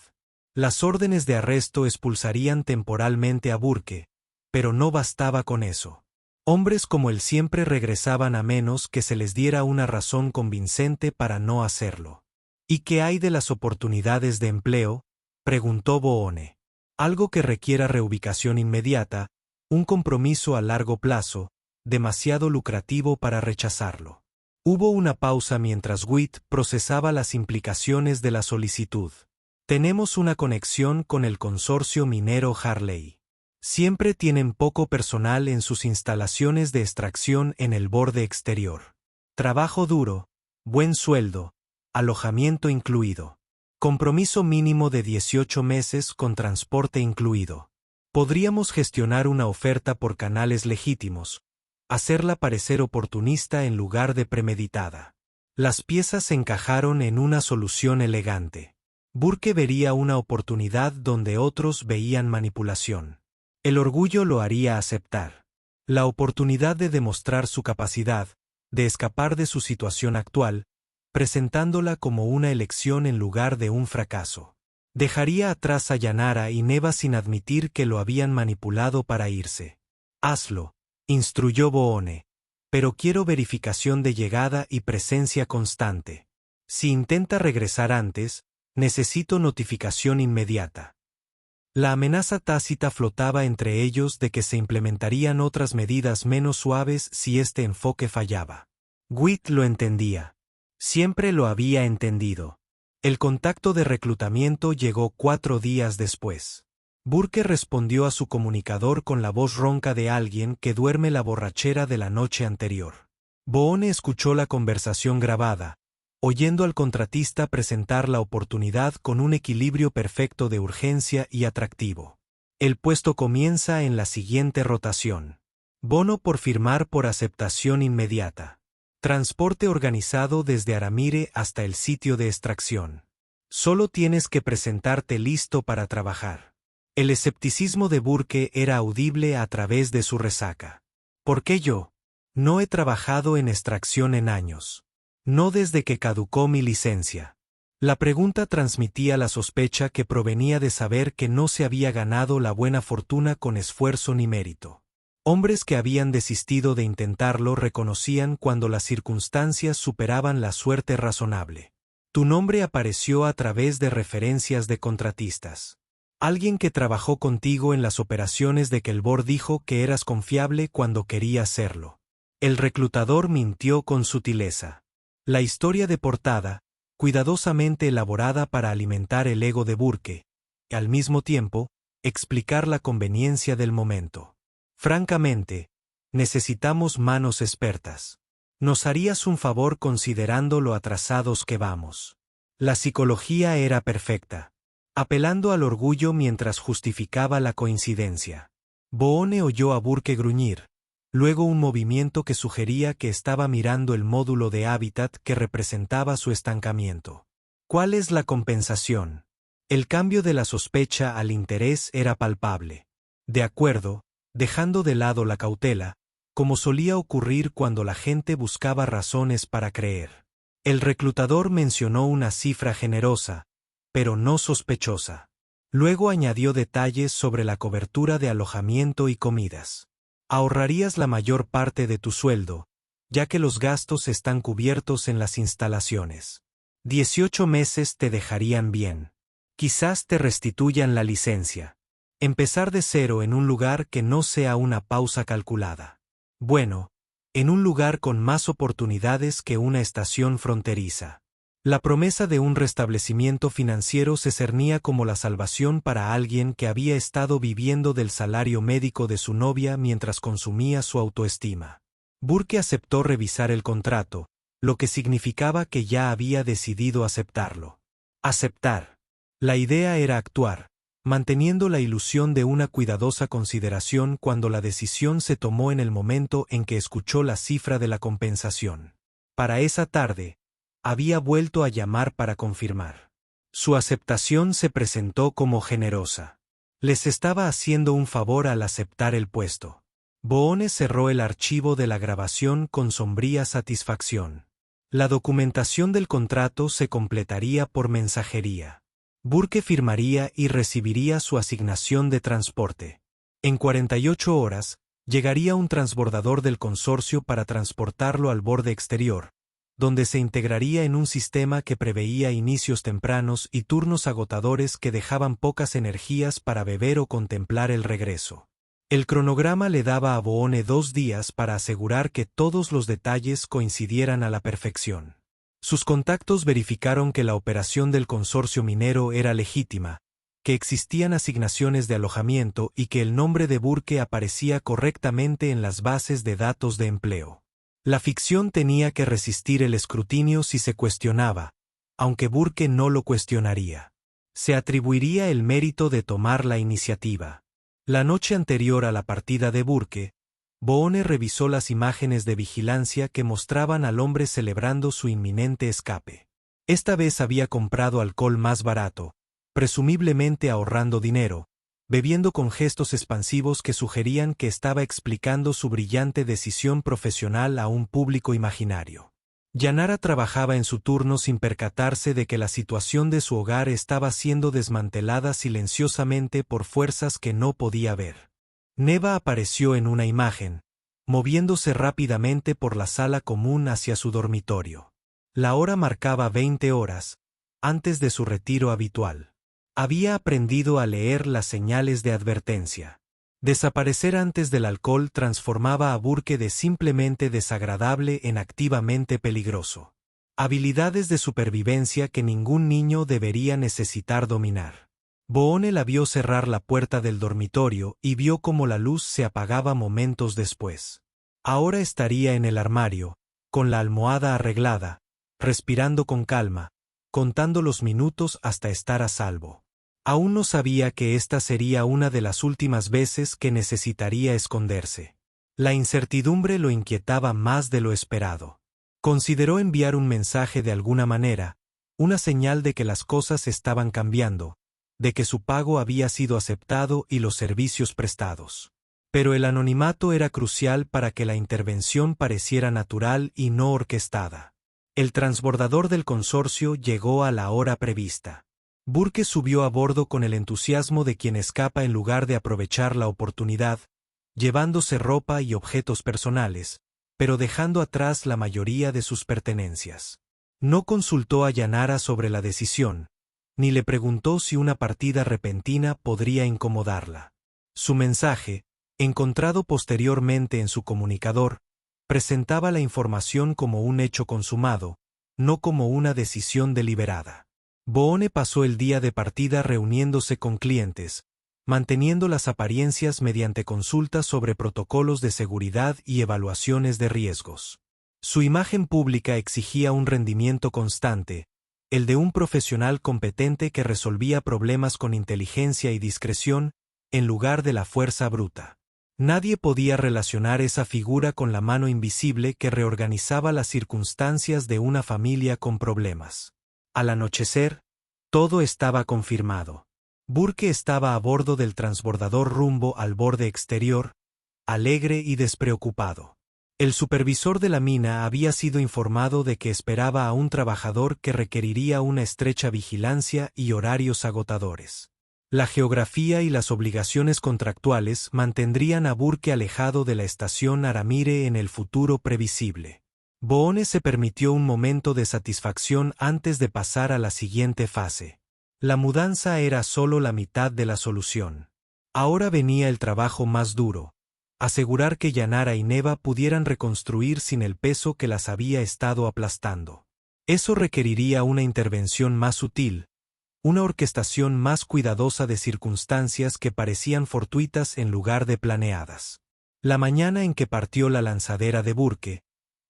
Las órdenes de arresto expulsarían temporalmente a Burke, pero no bastaba con eso. Hombres como él siempre regresaban a menos que se les diera una razón convincente para no hacerlo. ¿Y qué hay de las oportunidades de empleo? preguntó Boone. Algo que requiera reubicación inmediata, un compromiso a largo plazo, demasiado lucrativo para rechazarlo. Hubo una pausa mientras Witt procesaba las implicaciones de la solicitud. Tenemos una conexión con el consorcio minero Harley. Siempre tienen poco personal en sus instalaciones de extracción en el borde exterior. Trabajo duro, buen sueldo, alojamiento incluido. Compromiso mínimo de 18 meses con transporte incluido. Podríamos gestionar una oferta por canales legítimos, hacerla parecer oportunista en lugar de premeditada. Las piezas encajaron en una solución elegante. Burke vería una oportunidad donde otros veían manipulación. El orgullo lo haría aceptar. La oportunidad de demostrar su capacidad, de escapar de su situación actual, presentándola como una elección en lugar de un fracaso. Dejaría atrás a Yanara y Neva sin admitir que lo habían manipulado para irse. Hazlo, instruyó Boone, pero quiero verificación de llegada y presencia constante. Si intenta regresar antes, necesito notificación inmediata. La amenaza tácita flotaba entre ellos de que se implementarían otras medidas menos suaves si este enfoque fallaba. Witt lo entendía. Siempre lo había entendido. El contacto de reclutamiento llegó 4 días después. Burke respondió a su comunicador con la voz ronca de alguien que duerme la borrachera de la noche anterior. Boone escuchó la conversación grabada, oyendo al contratista presentar la oportunidad con un equilibrio perfecto de urgencia y atractivo. El puesto comienza en la siguiente rotación. Bono por firmar por aceptación inmediata. Transporte organizado desde Aramire hasta el sitio de extracción. Solo tienes que presentarte listo para trabajar. El escepticismo de Burke era audible a través de su resaca. ¿Por qué yo? No he trabajado en extracción en años. No desde que caducó mi licencia. La pregunta transmitía la sospecha que provenía de saber que no se había ganado la buena fortuna con esfuerzo ni mérito. Hombres que habían desistido de intentarlo reconocían cuando las circunstancias superaban la suerte razonable. Tu nombre apareció a través de referencias de contratistas. Alguien que trabajó contigo en las operaciones de Kelbor dijo que eras confiable cuando quería serlo. El reclutador mintió con sutileza. La historia de portada, cuidadosamente elaborada para alimentar el ego de Burke, y al mismo tiempo, explicar la conveniencia del momento. Francamente, necesitamos manos expertas. Nos harías un favor considerando lo atrasados que vamos. La psicología era perfecta, apelando al orgullo mientras justificaba la coincidencia. Boone oyó a Burke gruñir, luego un movimiento que sugería que estaba mirando el módulo de hábitat que representaba su estancamiento. ¿Cuál es la compensación? El cambio de la sospecha al interés era palpable. De acuerdo, dejando de lado la cautela, como solía ocurrir cuando la gente buscaba razones para creer. El reclutador mencionó una cifra generosa, pero no sospechosa. Luego añadió detalles sobre la cobertura de alojamiento y comidas. Ahorrarías la mayor parte de tu sueldo, ya que los gastos están cubiertos en las instalaciones. 18 meses te dejarían bien. Quizás te restituyan la licencia. Empezar de cero en un lugar que no sea una pausa calculada. Bueno, en un lugar con más oportunidades que una estación fronteriza. La promesa de un restablecimiento financiero se cernía como la salvación para alguien que había estado viviendo del salario médico de su novia mientras consumía su autoestima. Burke aceptó revisar el contrato, lo que significaba que ya había decidido aceptarlo. Aceptar. La idea era actuar, manteniendo la ilusión de una cuidadosa consideración cuando la decisión se tomó en el momento en que escuchó la cifra de la compensación. Para esa tarde, había vuelto a llamar para confirmar. Su aceptación se presentó como generosa. Les estaba haciendo un favor al aceptar el puesto. Boone cerró el archivo de la grabación con sombría satisfacción. La documentación del contrato se completaría por mensajería. Burke firmaría y recibiría su asignación de transporte. En 48 horas, llegaría un transbordador del consorcio para transportarlo al borde exterior, donde se integraría en un sistema que preveía inicios tempranos y turnos agotadores que dejaban pocas energías para beber o contemplar el regreso. El cronograma le daba a Boone 2 días para asegurar que todos los detalles coincidieran a la perfección. Sus contactos verificaron que la operación del consorcio minero era legítima, que existían asignaciones de alojamiento y que el nombre de Burke aparecía correctamente en las bases de datos de empleo. La ficción tenía que resistir el escrutinio si se cuestionaba, aunque Burke no lo cuestionaría. Se atribuiría el mérito de tomar la iniciativa. La noche anterior a la partida de Burke, Boone revisó las imágenes de vigilancia que mostraban al hombre celebrando su inminente escape. Esta vez había comprado alcohol más barato, presumiblemente ahorrando dinero, bebiendo con gestos expansivos que sugerían que estaba explicando su brillante decisión profesional a un público imaginario. Yanara trabajaba en su turno sin percatarse de que la situación de su hogar estaba siendo desmantelada silenciosamente por fuerzas que no podía ver. Neva apareció en una imagen, moviéndose rápidamente por la sala común hacia su dormitorio. La hora marcaba 20 horas, antes de su retiro habitual. Había aprendido a leer las señales de advertencia. Desaparecer antes del alcohol transformaba a Burke de simplemente desagradable en activamente peligroso. Habilidades de supervivencia que ningún niño debería necesitar dominar. Boone la vio cerrar la puerta del dormitorio y vio cómo la luz se apagaba momentos después. Ahora estaría en el armario, con la almohada arreglada, respirando con calma, contando los minutos hasta estar a salvo. Aún no sabía que esta sería una de las últimas veces que necesitaría esconderse. La incertidumbre lo inquietaba más de lo esperado. Consideró enviar un mensaje de alguna manera, una señal de que las cosas estaban cambiando, de que su pago había sido aceptado y los servicios prestados. Pero el anonimato era crucial para que la intervención pareciera natural y no orquestada. El transbordador del consorcio llegó a la hora prevista. Burke subió a bordo con el entusiasmo de quien escapa en lugar de aprovechar la oportunidad, llevándose ropa y objetos personales, pero dejando atrás la mayoría de sus pertenencias. No consultó a Yanara sobre la decisión, ni le preguntó si una partida repentina podría incomodarla. Su mensaje, encontrado posteriormente en su comunicador, presentaba la información como un hecho consumado, no como una decisión deliberada. Boone pasó el día de partida reuniéndose con clientes, manteniendo las apariencias mediante consultas sobre protocolos de seguridad y evaluaciones de riesgos. Su imagen pública exigía un rendimiento constante, el de un profesional competente que resolvía problemas con inteligencia y discreción, en lugar de la fuerza bruta. Nadie podía relacionar esa figura con la mano invisible que reorganizaba las circunstancias de una familia con problemas. Al anochecer, todo estaba confirmado. Burke estaba a bordo del transbordador rumbo al borde exterior, alegre y despreocupado. El supervisor de la mina había sido informado de que esperaba a un trabajador que requeriría una estrecha vigilancia y horarios agotadores. La geografía y las obligaciones contractuales mantendrían a Burke alejado de la estación Aramire en el futuro previsible. Boone se permitió un momento de satisfacción antes de pasar a la siguiente fase. La mudanza era solo la mitad de la solución. Ahora venía el trabajo más duro: asegurar que Yanara y Neva pudieran reconstruir sin el peso que las había estado aplastando. Eso requeriría una intervención más sutil, una orquestación más cuidadosa de circunstancias que parecían fortuitas en lugar de planeadas. La mañana en que partió la lanzadera de Burke,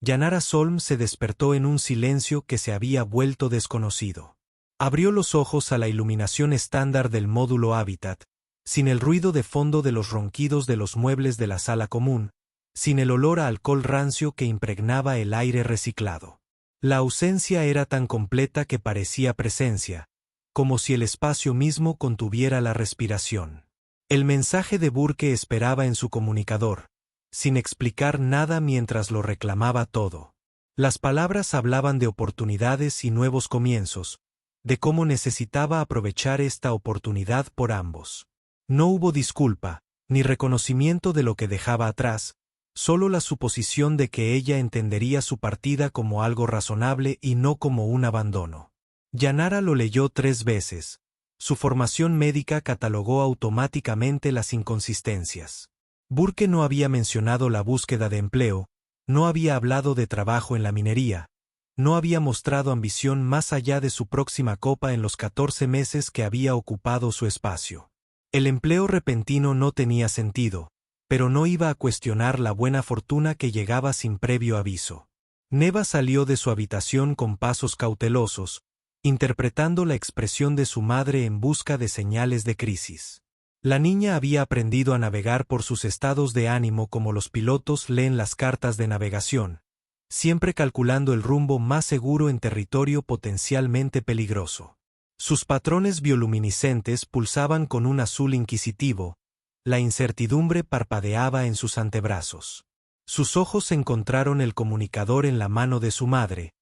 Yanara Solm se despertó en un silencio que se había vuelto desconocido. Abrió los ojos a la iluminación estándar del módulo Hábitat, sin el ruido de fondo de los ronquidos de los muebles de la sala común, sin el olor a alcohol rancio que impregnaba el aire reciclado. La ausencia era tan completa que parecía presencia, como si el espacio mismo contuviera la respiración. El mensaje de Burke esperaba en su comunicador, sin explicar nada mientras lo reclamaba todo. Las palabras hablaban de oportunidades y nuevos comienzos, de cómo necesitaba aprovechar esta oportunidad por ambos. No hubo disculpa, ni reconocimiento de lo que dejaba atrás, solo la suposición de que ella entendería su partida como algo razonable y no como un abandono. Yanara lo leyó 3 veces. Su formación médica catalogó automáticamente las inconsistencias. Burke no había mencionado la búsqueda de empleo, no había hablado de trabajo en la minería, no había mostrado ambición más allá de su próxima copa en los 14 meses que había ocupado su espacio. El empleo repentino no tenía sentido, pero no iba a cuestionar la buena fortuna que llegaba sin previo aviso. Neva salió de su habitación con pasos cautelosos, interpretando la expresión de su madre en busca de señales de crisis. La niña había aprendido a navegar por sus estados de ánimo como los pilotos leen las cartas de navegación, siempre calculando el rumbo más seguro en territorio potencialmente peligroso. Sus patrones bioluminiscentes pulsaban con un azul inquisitivo, la incertidumbre parpadeaba en sus antebrazos. Sus ojos encontraron el comunicador en la mano de su madre,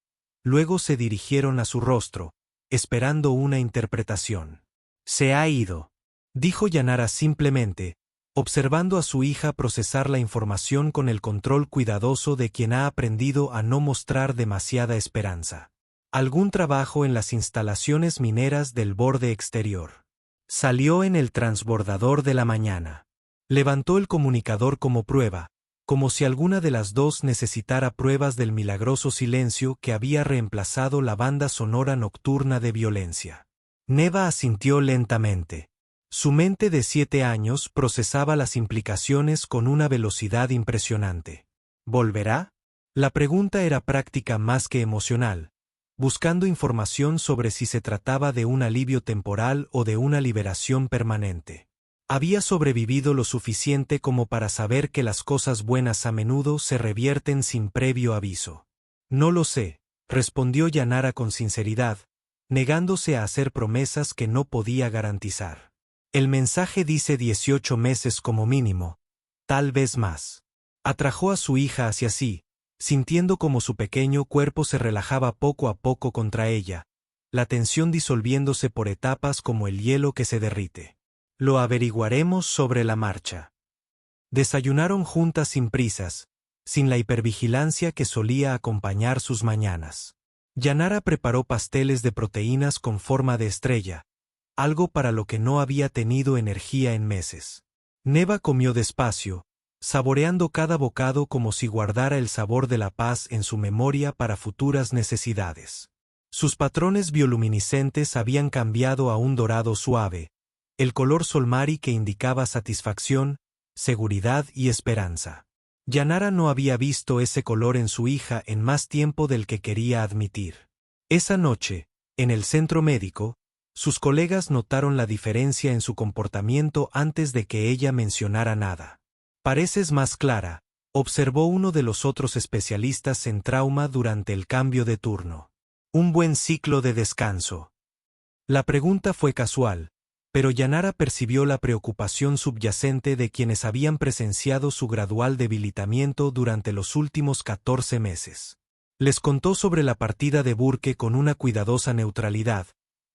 luego se dirigieron a su rostro, esperando una interpretación. «Se ha ido», dijo Yanara simplemente, observando a su hija procesar la información con el control cuidadoso de quien ha aprendido a no mostrar demasiada esperanza. Algún trabajo en las instalaciones mineras del borde exterior. Salió en el transbordador de la mañana. Levantó el comunicador como prueba, como si alguna de las dos necesitara pruebas del milagroso silencio que había reemplazado la banda sonora nocturna de violencia. Neva asintió lentamente. Su mente de 7 años procesaba las implicaciones con una velocidad impresionante. ¿Volverá? La pregunta era práctica más que emocional, buscando información sobre si se trataba de un alivio temporal o de una liberación permanente. Había sobrevivido lo suficiente como para saber que las cosas buenas a menudo se revierten sin previo aviso. No lo sé, respondió Yanara con sinceridad, negándose a hacer promesas que no podía garantizar. El mensaje dice 18 meses como mínimo, tal vez más. Atrajo a su hija hacia sí, sintiendo como su pequeño cuerpo se relajaba poco a poco contra ella, la tensión disolviéndose por etapas como el hielo que se derrite. Lo averiguaremos sobre la marcha. Desayunaron juntas sin prisas, sin la hipervigilancia que solía acompañar sus mañanas. Yanara preparó pasteles de proteínas con forma de estrella, algo para lo que no había tenido energía en meses. Neva comió despacio, saboreando cada bocado como si guardara el sabor de la paz en su memoria para futuras necesidades. Sus patrones bioluminiscentes habían cambiado a un dorado suave, el color solmari que indicaba satisfacción, seguridad y esperanza. Yanara no había visto ese color en su hija en más tiempo del que quería admitir. Esa noche, en el centro médico, sus colegas notaron la diferencia en su comportamiento antes de que ella mencionara nada. «Pareces más clara», observó uno de los otros especialistas en trauma durante el cambio de turno. «Un buen ciclo de descanso». La pregunta fue casual, pero Yanara percibió la preocupación subyacente de quienes habían presenciado su gradual debilitamiento durante los últimos 14 meses. Les contó sobre la partida de Burke con una cuidadosa neutralidad,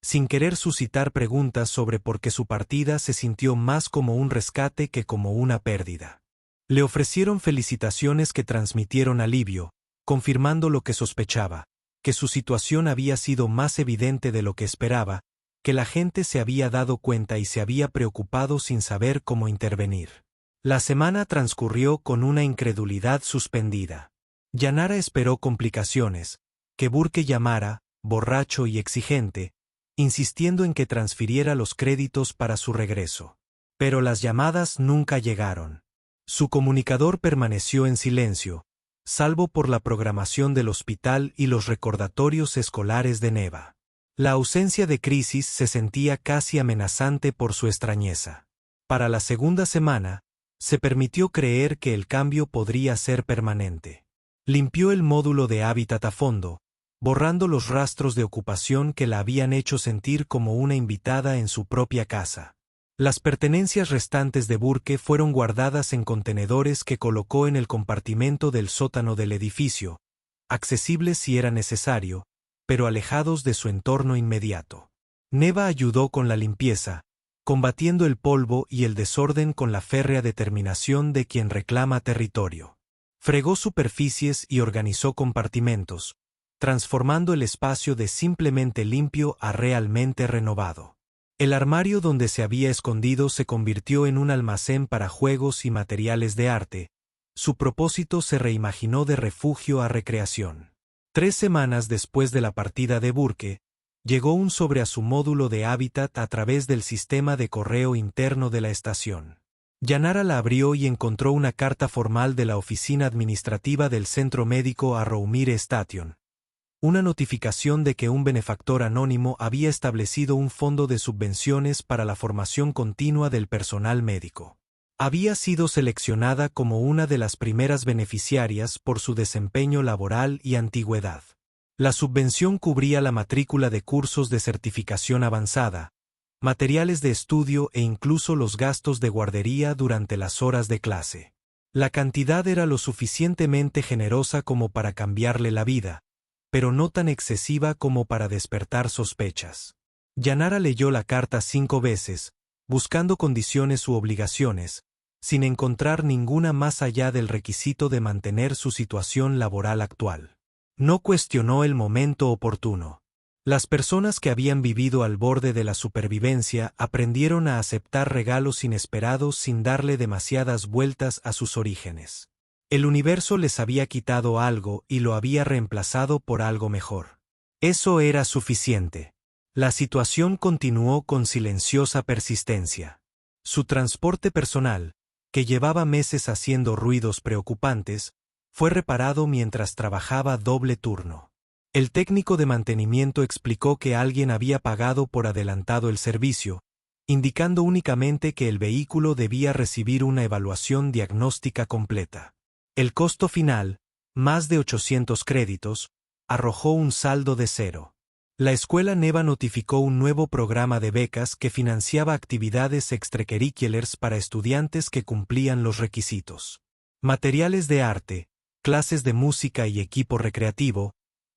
sin querer suscitar preguntas sobre por qué su partida se sintió más como un rescate que como una pérdida. Le ofrecieron felicitaciones que transmitieron alivio, confirmando lo que sospechaba, que su situación había sido más evidente de lo que esperaba, que la gente se había dado cuenta y se había preocupado sin saber cómo intervenir. La semana transcurrió con una incredulidad suspendida. Yanara esperó complicaciones, que Burke llamara, borracho y exigente, insistiendo en que transfiriera los créditos para su regreso. Pero las llamadas nunca llegaron. Su comunicador permaneció en silencio, salvo por la programación del hospital y los recordatorios escolares de Neva. La ausencia de crisis se sentía casi amenazante por su extrañeza. Para la segunda semana, se permitió creer que el cambio podría ser permanente. Limpió el módulo de hábitat a fondo, borrando los rastros de ocupación que la habían hecho sentir como una invitada en su propia casa. Las pertenencias restantes de Burke fueron guardadas en contenedores que colocó en el compartimento del sótano del edificio, accesibles si era necesario, pero alejados de su entorno inmediato. Neva ayudó con la limpieza, combatiendo el polvo y el desorden con la férrea determinación de quien reclama territorio. Fregó superficies y organizó compartimentos, transformando el espacio de simplemente limpio a realmente renovado. El armario donde se había escondido se convirtió en un almacén para juegos y materiales de arte. Su propósito se reimaginó de refugio a recreación. 3 semanas después de la partida de Burke, llegó un sobre a su módulo de hábitat a través del sistema de correo interno de la estación. Yanara la abrió y encontró una carta formal de la oficina administrativa del centro médico a Roumire Station. Una notificación de que un benefactor anónimo había establecido un fondo de subvenciones para la formación continua del personal médico. Había sido seleccionada como una de las primeras beneficiarias por su desempeño laboral y antigüedad. La subvención cubría la matrícula de cursos de certificación avanzada, materiales de estudio e incluso los gastos de guardería durante las horas de clase. La cantidad era lo suficientemente generosa como para cambiarle la vida, pero no tan excesiva como para despertar sospechas. Yanara leyó la carta 5 veces, buscando condiciones u obligaciones, sin encontrar ninguna más allá del requisito de mantener su situación laboral actual. No cuestionó el momento oportuno. Las personas que habían vivido al borde de la supervivencia aprendieron a aceptar regalos inesperados sin darle demasiadas vueltas a sus orígenes. El universo les había quitado algo y lo había reemplazado por algo mejor. Eso era suficiente. La situación continuó con silenciosa persistencia. Su transporte personal, que llevaba meses haciendo ruidos preocupantes, fue reparado mientras trabajaba doble turno. El técnico de mantenimiento explicó que alguien había pagado por adelantado el servicio, indicando únicamente que el vehículo debía recibir una evaluación diagnóstica completa. El costo final, más de 800 créditos, arrojó un saldo de 0. La escuela Neva notificó un nuevo programa de becas que financiaba actividades extracurriculares para estudiantes que cumplían los requisitos. Materiales de arte, clases de música y equipo recreativo,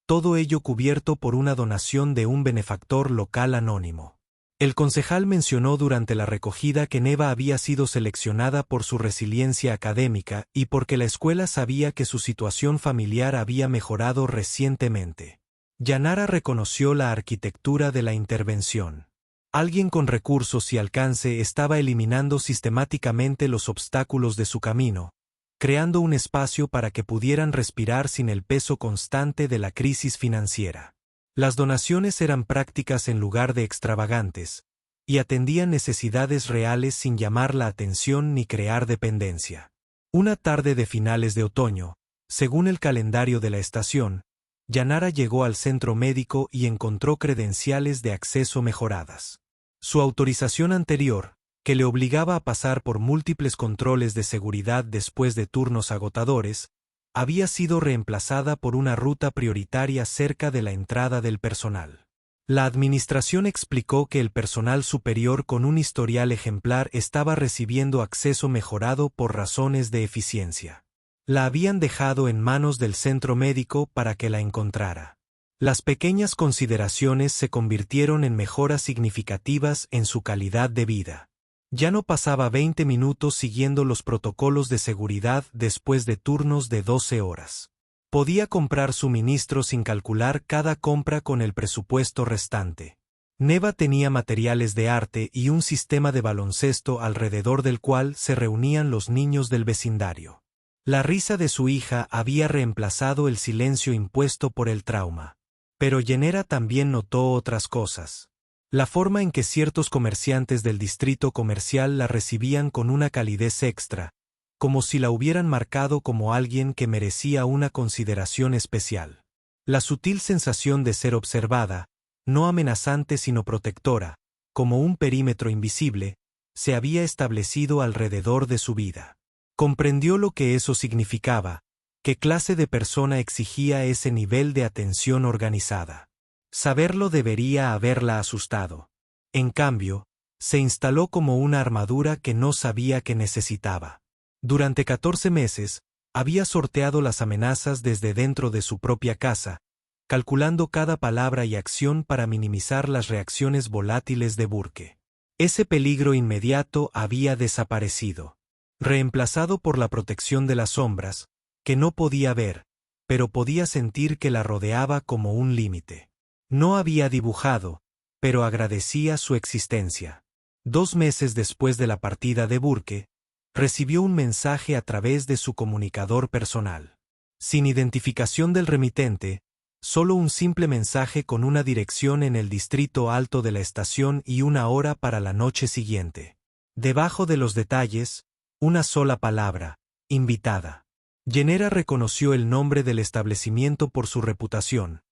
todo ello cubierto por una donación de un benefactor local anónimo. El concejal mencionó durante la recogida que Neva había sido seleccionada por su resiliencia académica y porque la escuela sabía que su situación familiar había mejorado recientemente. Yanara reconoció la arquitectura de la intervención. Alguien con recursos y alcance estaba eliminando sistemáticamente los obstáculos de su camino, creando un espacio para que pudieran respirar sin el peso constante de la crisis financiera. Las donaciones eran prácticas en lugar de extravagantes, y atendían necesidades reales sin llamar la atención ni crear dependencia. Una tarde de finales de otoño, según el calendario de la estación, Yanara llegó al centro médico y encontró credenciales de acceso mejoradas. Su autorización anterior, que le obligaba a pasar por múltiples controles de seguridad después de turnos agotadores, había sido reemplazada por una ruta prioritaria cerca de la entrada del personal. La administración explicó que el personal superior con un historial ejemplar estaba recibiendo acceso mejorado por razones de eficiencia. La habían dejado en manos del centro médico para que la encontrara. Las pequeñas consideraciones se convirtieron en mejoras significativas en su calidad de vida. Ya no pasaba 20 minutos siguiendo los protocolos de seguridad después de turnos de 12 horas. Podía comprar suministros sin calcular cada compra con el presupuesto restante. Neva tenía materiales de arte y un sistema de baloncesto alrededor del cual se reunían los niños del vecindario. La risa de su hija había reemplazado el silencio impuesto por el trauma. Pero Yanara también notó otras cosas. La forma en que ciertos comerciantes del distrito comercial la recibían con una calidez extra, como si la hubieran marcado como alguien que merecía una consideración especial. La sutil sensación de ser observada, no amenazante sino protectora, como un perímetro invisible, se había establecido alrededor de su vida. Comprendió lo que eso significaba, qué clase de persona exigía ese nivel de atención organizada. Saberlo debería haberla asustado. En cambio, se instaló como una armadura que no sabía que necesitaba. Durante 14 meses, había sorteado las amenazas desde dentro de su propia casa, calculando cada palabra y acción para minimizar las reacciones volátiles de Burke. Ese peligro inmediato había desaparecido. Reemplazado por la protección de las sombras, que no podía ver, pero podía sentir que la rodeaba como un límite. No había dibujado, pero agradecía su existencia. 2 meses después de la partida de Burke, recibió un mensaje a través de su comunicador personal. Sin identificación del remitente, solo un simple mensaje con una dirección en el distrito alto de la estación y una hora para la noche siguiente. Debajo de los detalles, una sola palabra: invitada. Yanara reconoció el nombre del establecimiento por su reputación.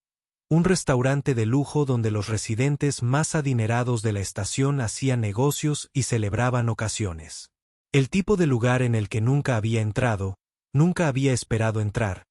Un restaurante de lujo donde los residentes más adinerados de la estación hacían negocios y celebraban ocasiones. El tipo de lugar en el que nunca había entrado, nunca había esperado entrar.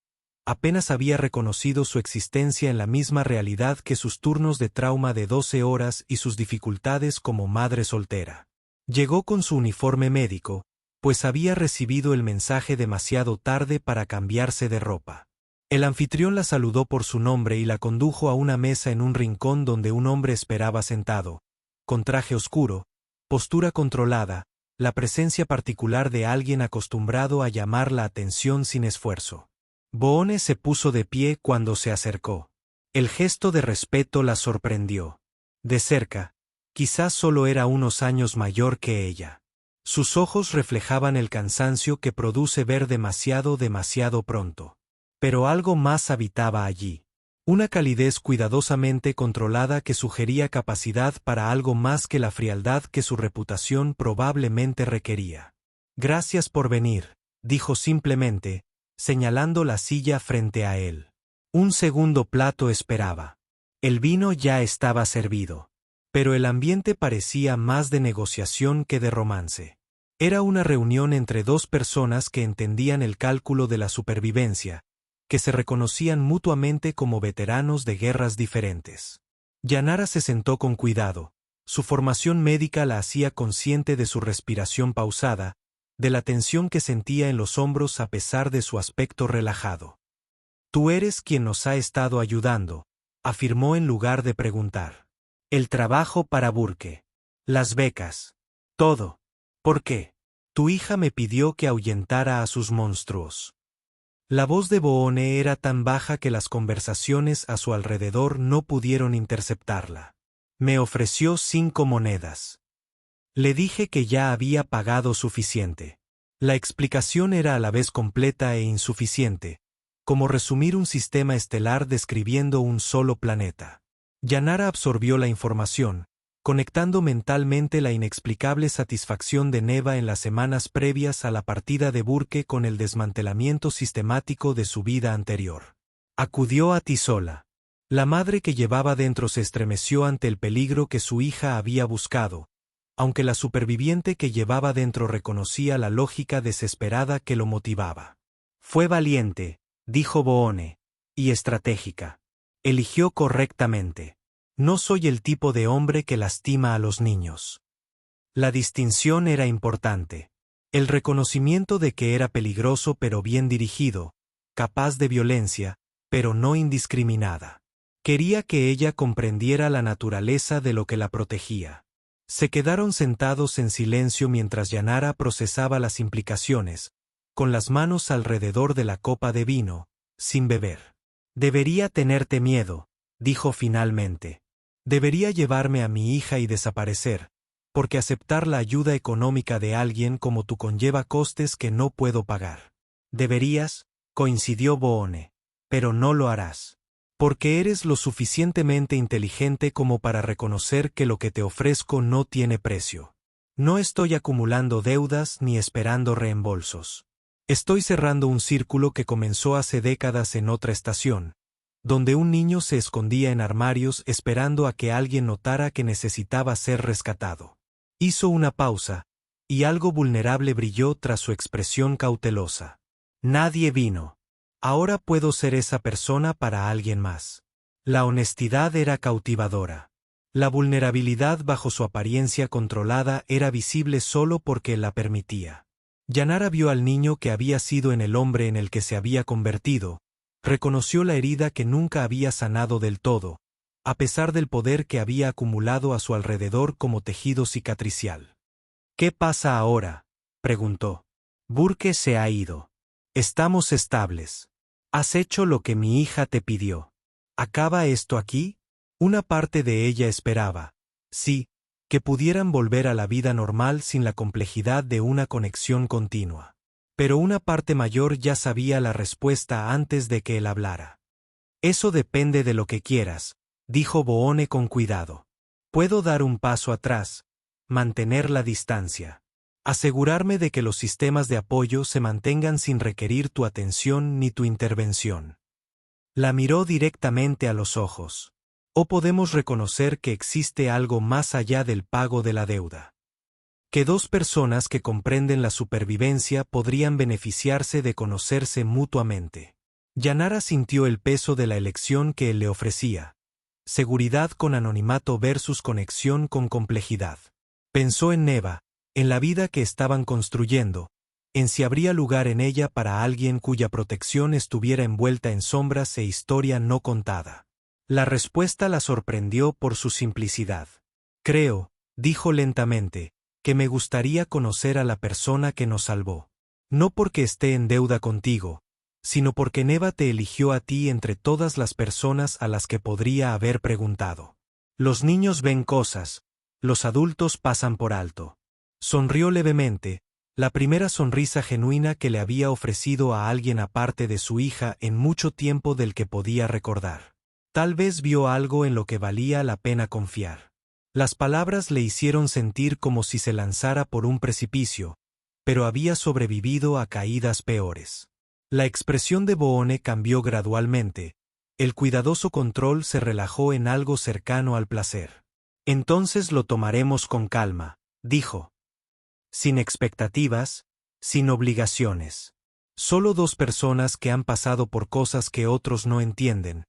Apenas había reconocido su existencia en la misma realidad que sus turnos de trauma de 12 horas y sus dificultades como madre soltera. Llegó con su uniforme médico, pues había recibido el mensaje demasiado tarde para cambiarse de ropa. El anfitrión la saludó por su nombre y la condujo a una mesa en un rincón donde un hombre esperaba sentado, con traje oscuro, postura controlada, la presencia particular de alguien acostumbrado a llamar la atención sin esfuerzo. Boone se puso de pie cuando se acercó. El gesto de respeto la sorprendió. De cerca, quizás solo era unos años mayor que ella. Sus ojos reflejaban el cansancio que produce ver demasiado pronto. Pero algo más habitaba allí. Una calidez cuidadosamente controlada que sugería capacidad para algo más que la frialdad que su reputación probablemente requería. Gracias por venir, dijo simplemente, señalando la silla frente a él. Un segundo plato esperaba. El vino ya estaba servido. Pero el ambiente parecía más de negociación que de romance. Era una reunión entre 2 personas que entendían el cálculo de la supervivencia, que se reconocían mutuamente como veteranos de guerras diferentes. Yanara se sentó con cuidado. Su formación médica la hacía consciente de su respiración pausada, de la tensión que sentía en los hombros a pesar de su aspecto relajado. «Tú eres quien nos ha estado ayudando», afirmó en lugar de preguntar. «El trabajo para Burke. Las becas. Todo. ¿Por qué? Tu hija me pidió que ahuyentara a sus monstruos». La voz de Boone era tan baja que las conversaciones a su alrededor no pudieron interceptarla. «Me ofreció 5 monedas. Le dije que ya había pagado suficiente». La explicación era a la vez completa e insuficiente, como resumir un sistema estelar describiendo un solo planeta. Yanara absorbió la información, conectando mentalmente la inexplicable satisfacción de Neva en las semanas previas a la partida de Burke con el desmantelamiento sistemático de su vida anterior. Acudió a ti sola. La madre que llevaba dentro se estremeció ante el peligro que su hija había buscado, aunque la superviviente que llevaba dentro reconocía la lógica desesperada que lo motivaba. «Fue valiente», dijo Boone, «y estratégica. Eligió correctamente. No soy el tipo de hombre que lastima a los niños». La distinción era importante. El reconocimiento de que era peligroso pero bien dirigido, capaz de violencia, pero no indiscriminada. Quería que ella comprendiera la naturaleza de lo que la protegía. Se quedaron sentados en silencio mientras Yanara procesaba las implicaciones, con las manos alrededor de la copa de vino, sin beber. «Debería tenerte miedo», dijo finalmente. «Debería llevarme a mi hija y desaparecer, porque aceptar la ayuda económica de alguien como tú conlleva costes que no puedo pagar». «Deberías», coincidió Boone, «pero no lo harás. Porque eres lo suficientemente inteligente como para reconocer que lo que te ofrezco no tiene precio. No estoy acumulando deudas ni esperando reembolsos. Estoy cerrando un círculo que comenzó hace décadas en otra estación, donde un niño se escondía en armarios esperando a que alguien notara que necesitaba ser rescatado». Hizo una pausa, y algo vulnerable brilló tras su expresión cautelosa. «Nadie vino. Ahora puedo ser esa persona para alguien más». La honestidad era cautivadora. La vulnerabilidad bajo su apariencia controlada era visible solo porque la permitía. Yanara vio al niño que había sido en el hombre en el que se había convertido, reconoció la herida que nunca había sanado del todo, a pesar del poder que había acumulado a su alrededor como tejido cicatricial. «¿Qué pasa ahora?», preguntó. «Burke se ha ido». Estamos estables. Has hecho lo que mi hija te pidió. ¿Acaba esto aquí? Una parte de ella esperaba, sí, que pudieran volver a la vida normal sin la complejidad de una conexión continua. Pero una parte mayor ya sabía la respuesta antes de que él hablara. Eso depende de lo que quieras, dijo Boone con cuidado. Puedo dar un paso atrás, mantener la distancia, asegurarme de que los sistemas de apoyo se mantengan sin requerir tu atención ni tu intervención. La miró directamente a los ojos. O podemos reconocer que existe algo más allá del pago de la deuda. Que dos personas que comprenden la supervivencia podrían beneficiarse de conocerse mutuamente. Yanara sintió el peso de la elección que él le ofrecía. Seguridad con anonimato versus conexión con complejidad. Pensó en Neva, en la vida que estaban construyendo, en si habría lugar en ella para alguien cuya protección estuviera envuelta en sombras e historia no contada. La respuesta la sorprendió por su simplicidad. Creo, dijo lentamente, que me gustaría conocer a la persona que nos salvó. No porque esté en deuda contigo, sino porque Neva te eligió a ti entre todas las personas a las que podría haber preguntado. Los niños ven cosas, los adultos pasan por alto. Sonrió levemente, la primera sonrisa genuina que le había ofrecido a alguien aparte de su hija en mucho tiempo del que podía recordar. Tal vez vio algo en lo que valía la pena confiar. Las palabras le hicieron sentir como si se lanzara por un precipicio, pero había sobrevivido a caídas peores. La expresión de Boone cambió gradualmente, el cuidadoso control se relajó en algo cercano al placer. Entonces lo tomaremos con calma, dijo. Sin expectativas, sin obligaciones. Solo dos personas que han pasado por cosas que otros no entienden,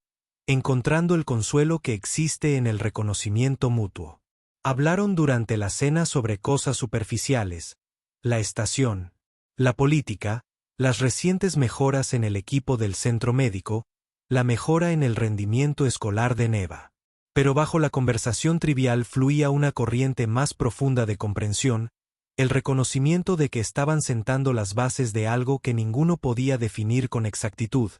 encontrando el consuelo que existe en el reconocimiento mutuo. Hablaron durante la cena sobre cosas superficiales, la estación, la política, las recientes mejoras en el equipo del centro médico, la mejora en el rendimiento escolar de Neva. Pero bajo la conversación trivial fluía una corriente más profunda de comprensión, el reconocimiento de que estaban sentando las bases de algo que ninguno podía definir con exactitud,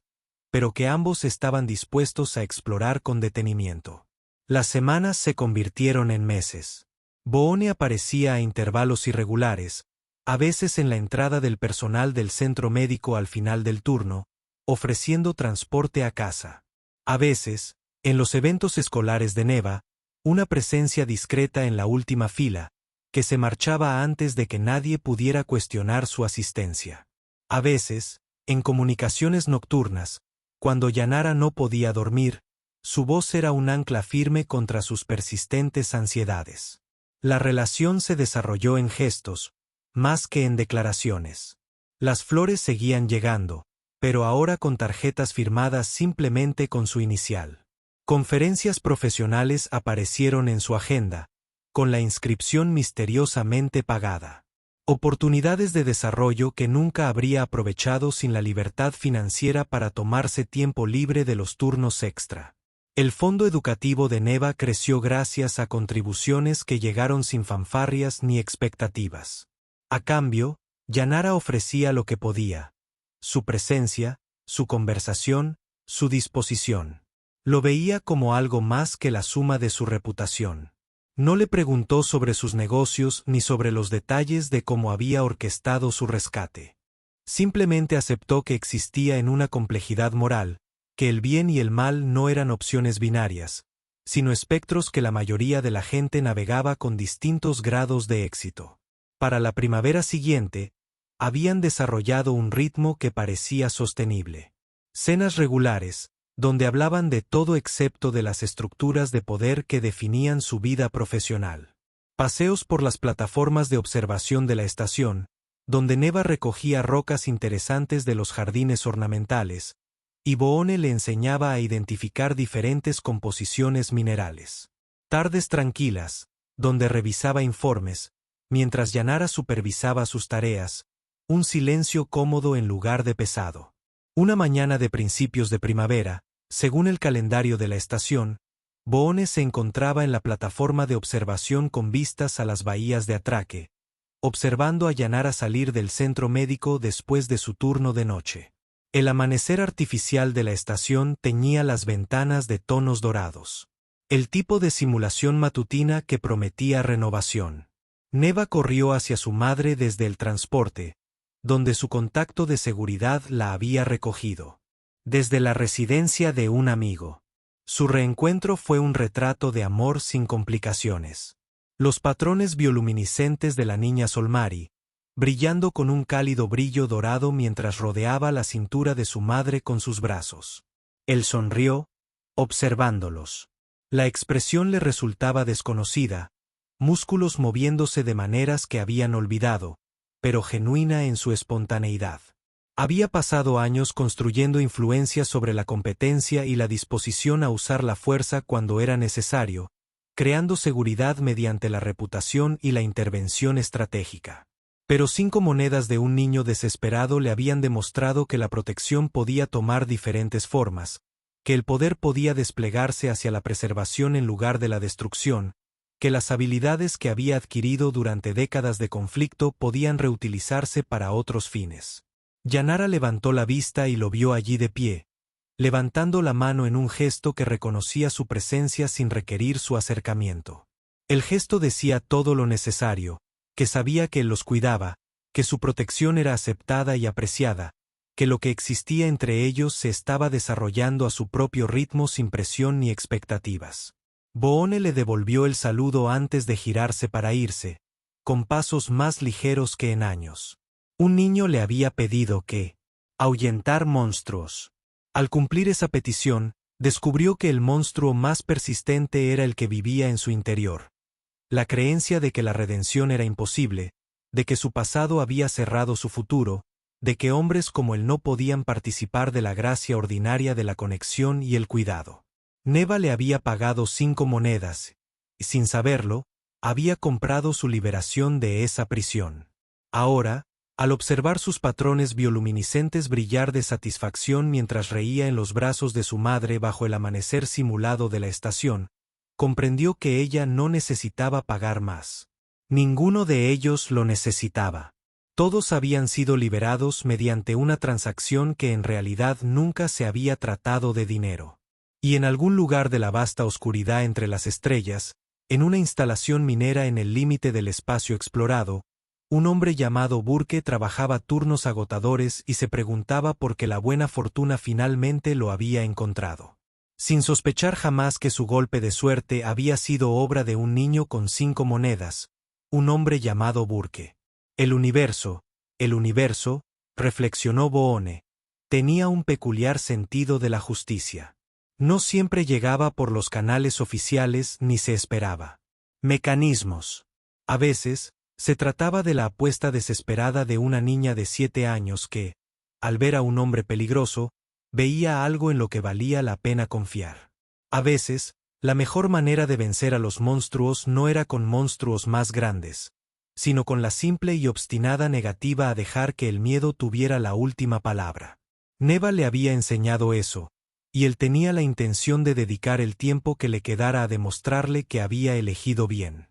pero que ambos estaban dispuestos a explorar con detenimiento. Las semanas se convirtieron en meses. Boone aparecía a intervalos irregulares, a veces en la entrada del personal del centro médico al final del turno, ofreciendo transporte a casa. A veces, en los eventos escolares de Neva, una presencia discreta en la última fila, que se marchaba antes de que nadie pudiera cuestionar su asistencia. A veces, en comunicaciones nocturnas, cuando Yanara no podía dormir, su voz era un ancla firme contra sus persistentes ansiedades. La relación se desarrolló en gestos, más que en declaraciones. Las flores seguían llegando, pero ahora con tarjetas firmadas simplemente con su inicial. Conferencias profesionales aparecieron en su agenda, con la inscripción misteriosamente pagada. Oportunidades de desarrollo que nunca habría aprovechado sin la libertad financiera para tomarse tiempo libre de los turnos extra. El fondo educativo de Neva creció gracias a contribuciones que llegaron sin fanfarrias ni expectativas. A cambio, Yanara ofrecía lo que podía: su presencia, su conversación, su disposición. Lo veía como algo más que la suma de su reputación. No le preguntó sobre sus negocios ni sobre los detalles de cómo había orquestado su rescate. Simplemente aceptó que existía en una complejidad moral, que el bien y el mal no eran opciones binarias, sino espectros que la mayoría de la gente navegaba con distintos grados de éxito. Para la primavera siguiente, habían desarrollado un ritmo que parecía sostenible. Cenas regulares, donde hablaban de todo excepto de las estructuras de poder que definían su vida profesional. Paseos por las plataformas de observación de la estación, donde Neva recogía rocas interesantes de los jardines ornamentales, y Boone le enseñaba a identificar diferentes composiciones minerales. Tardes tranquilas, donde revisaba informes, mientras Yanara supervisaba sus tareas, un silencio cómodo en lugar de pesado. Una mañana de principios de primavera, según el calendario de la estación, Boone se encontraba en la plataforma de observación con vistas a las bahías de atraque, observando a Yanara salir del centro médico después de su turno de noche. El amanecer artificial de la estación teñía las ventanas de tonos dorados. El tipo de simulación matutina que prometía renovación. Neva corrió hacia su madre desde el transporte, donde su contacto de seguridad la había recogido. Desde la residencia de un amigo. Su reencuentro fue un retrato de amor sin complicaciones. Los patrones bioluminiscentes de la niña Solmari, brillando con un cálido brillo dorado mientras rodeaba la cintura de su madre con sus brazos. Él sonrió, observándolos. La expresión le resultaba desconocida, músculos moviéndose de maneras que habían olvidado, pero genuina en su espontaneidad. Había pasado años construyendo influencias sobre la competencia y la disposición a usar la fuerza cuando era necesario, creando seguridad mediante la reputación y la intervención estratégica. Pero 5 monedas de un niño desesperado le habían demostrado que la protección podía tomar diferentes formas, que el poder podía desplegarse hacia la preservación en lugar de la destrucción, que las habilidades que había adquirido durante décadas de conflicto podían reutilizarse para otros fines. Yanara levantó la vista y lo vio allí de pie, levantando la mano en un gesto que reconocía su presencia sin requerir su acercamiento. El gesto decía todo lo necesario, que sabía que él los cuidaba, que su protección era aceptada y apreciada, que lo que existía entre ellos se estaba desarrollando a su propio ritmo sin presión ni expectativas. Boone le devolvió el saludo antes de girarse para irse, con pasos más ligeros que en años. Un niño le había pedido que ahuyentar monstruos. Al cumplir esa petición, descubrió que el monstruo más persistente era el que vivía en su interior. La creencia de que la redención era imposible, de que su pasado había cerrado su futuro, de que hombres como él no podían participar de la gracia ordinaria de la conexión y el cuidado. Neva le había pagado 5 monedas, y sin saberlo, había comprado su liberación de esa prisión. Ahora, al observar sus patrones bioluminiscentes brillar de satisfacción mientras reía en los brazos de su madre bajo el amanecer simulado de la estación, comprendió que ella no necesitaba pagar más. Ninguno de ellos lo necesitaba. Todos habían sido liberados mediante una transacción que en realidad nunca se había tratado de dinero. Y en algún lugar de la vasta oscuridad entre las estrellas, en una instalación minera en el límite del espacio explorado, un hombre llamado Burke trabajaba turnos agotadores y se preguntaba por qué la buena fortuna finalmente lo había encontrado. Sin sospechar jamás que su golpe de suerte había sido obra de un niño con 5 monedas, un hombre llamado Burke. El universo, reflexionó Boone, tenía un peculiar sentido de la justicia. No siempre llegaba por los canales oficiales ni se esperaba. Mecanismos. A veces, se trataba de la apuesta desesperada de una niña de 7 años que, al ver a un hombre peligroso, veía algo en lo que valía la pena confiar. A veces, la mejor manera de vencer a los monstruos no era con monstruos más grandes, sino con la simple y obstinada negativa a dejar que el miedo tuviera la última palabra. Neva le había enseñado eso, y él tenía la intención de dedicar el tiempo que le quedara a demostrarle que había elegido bien.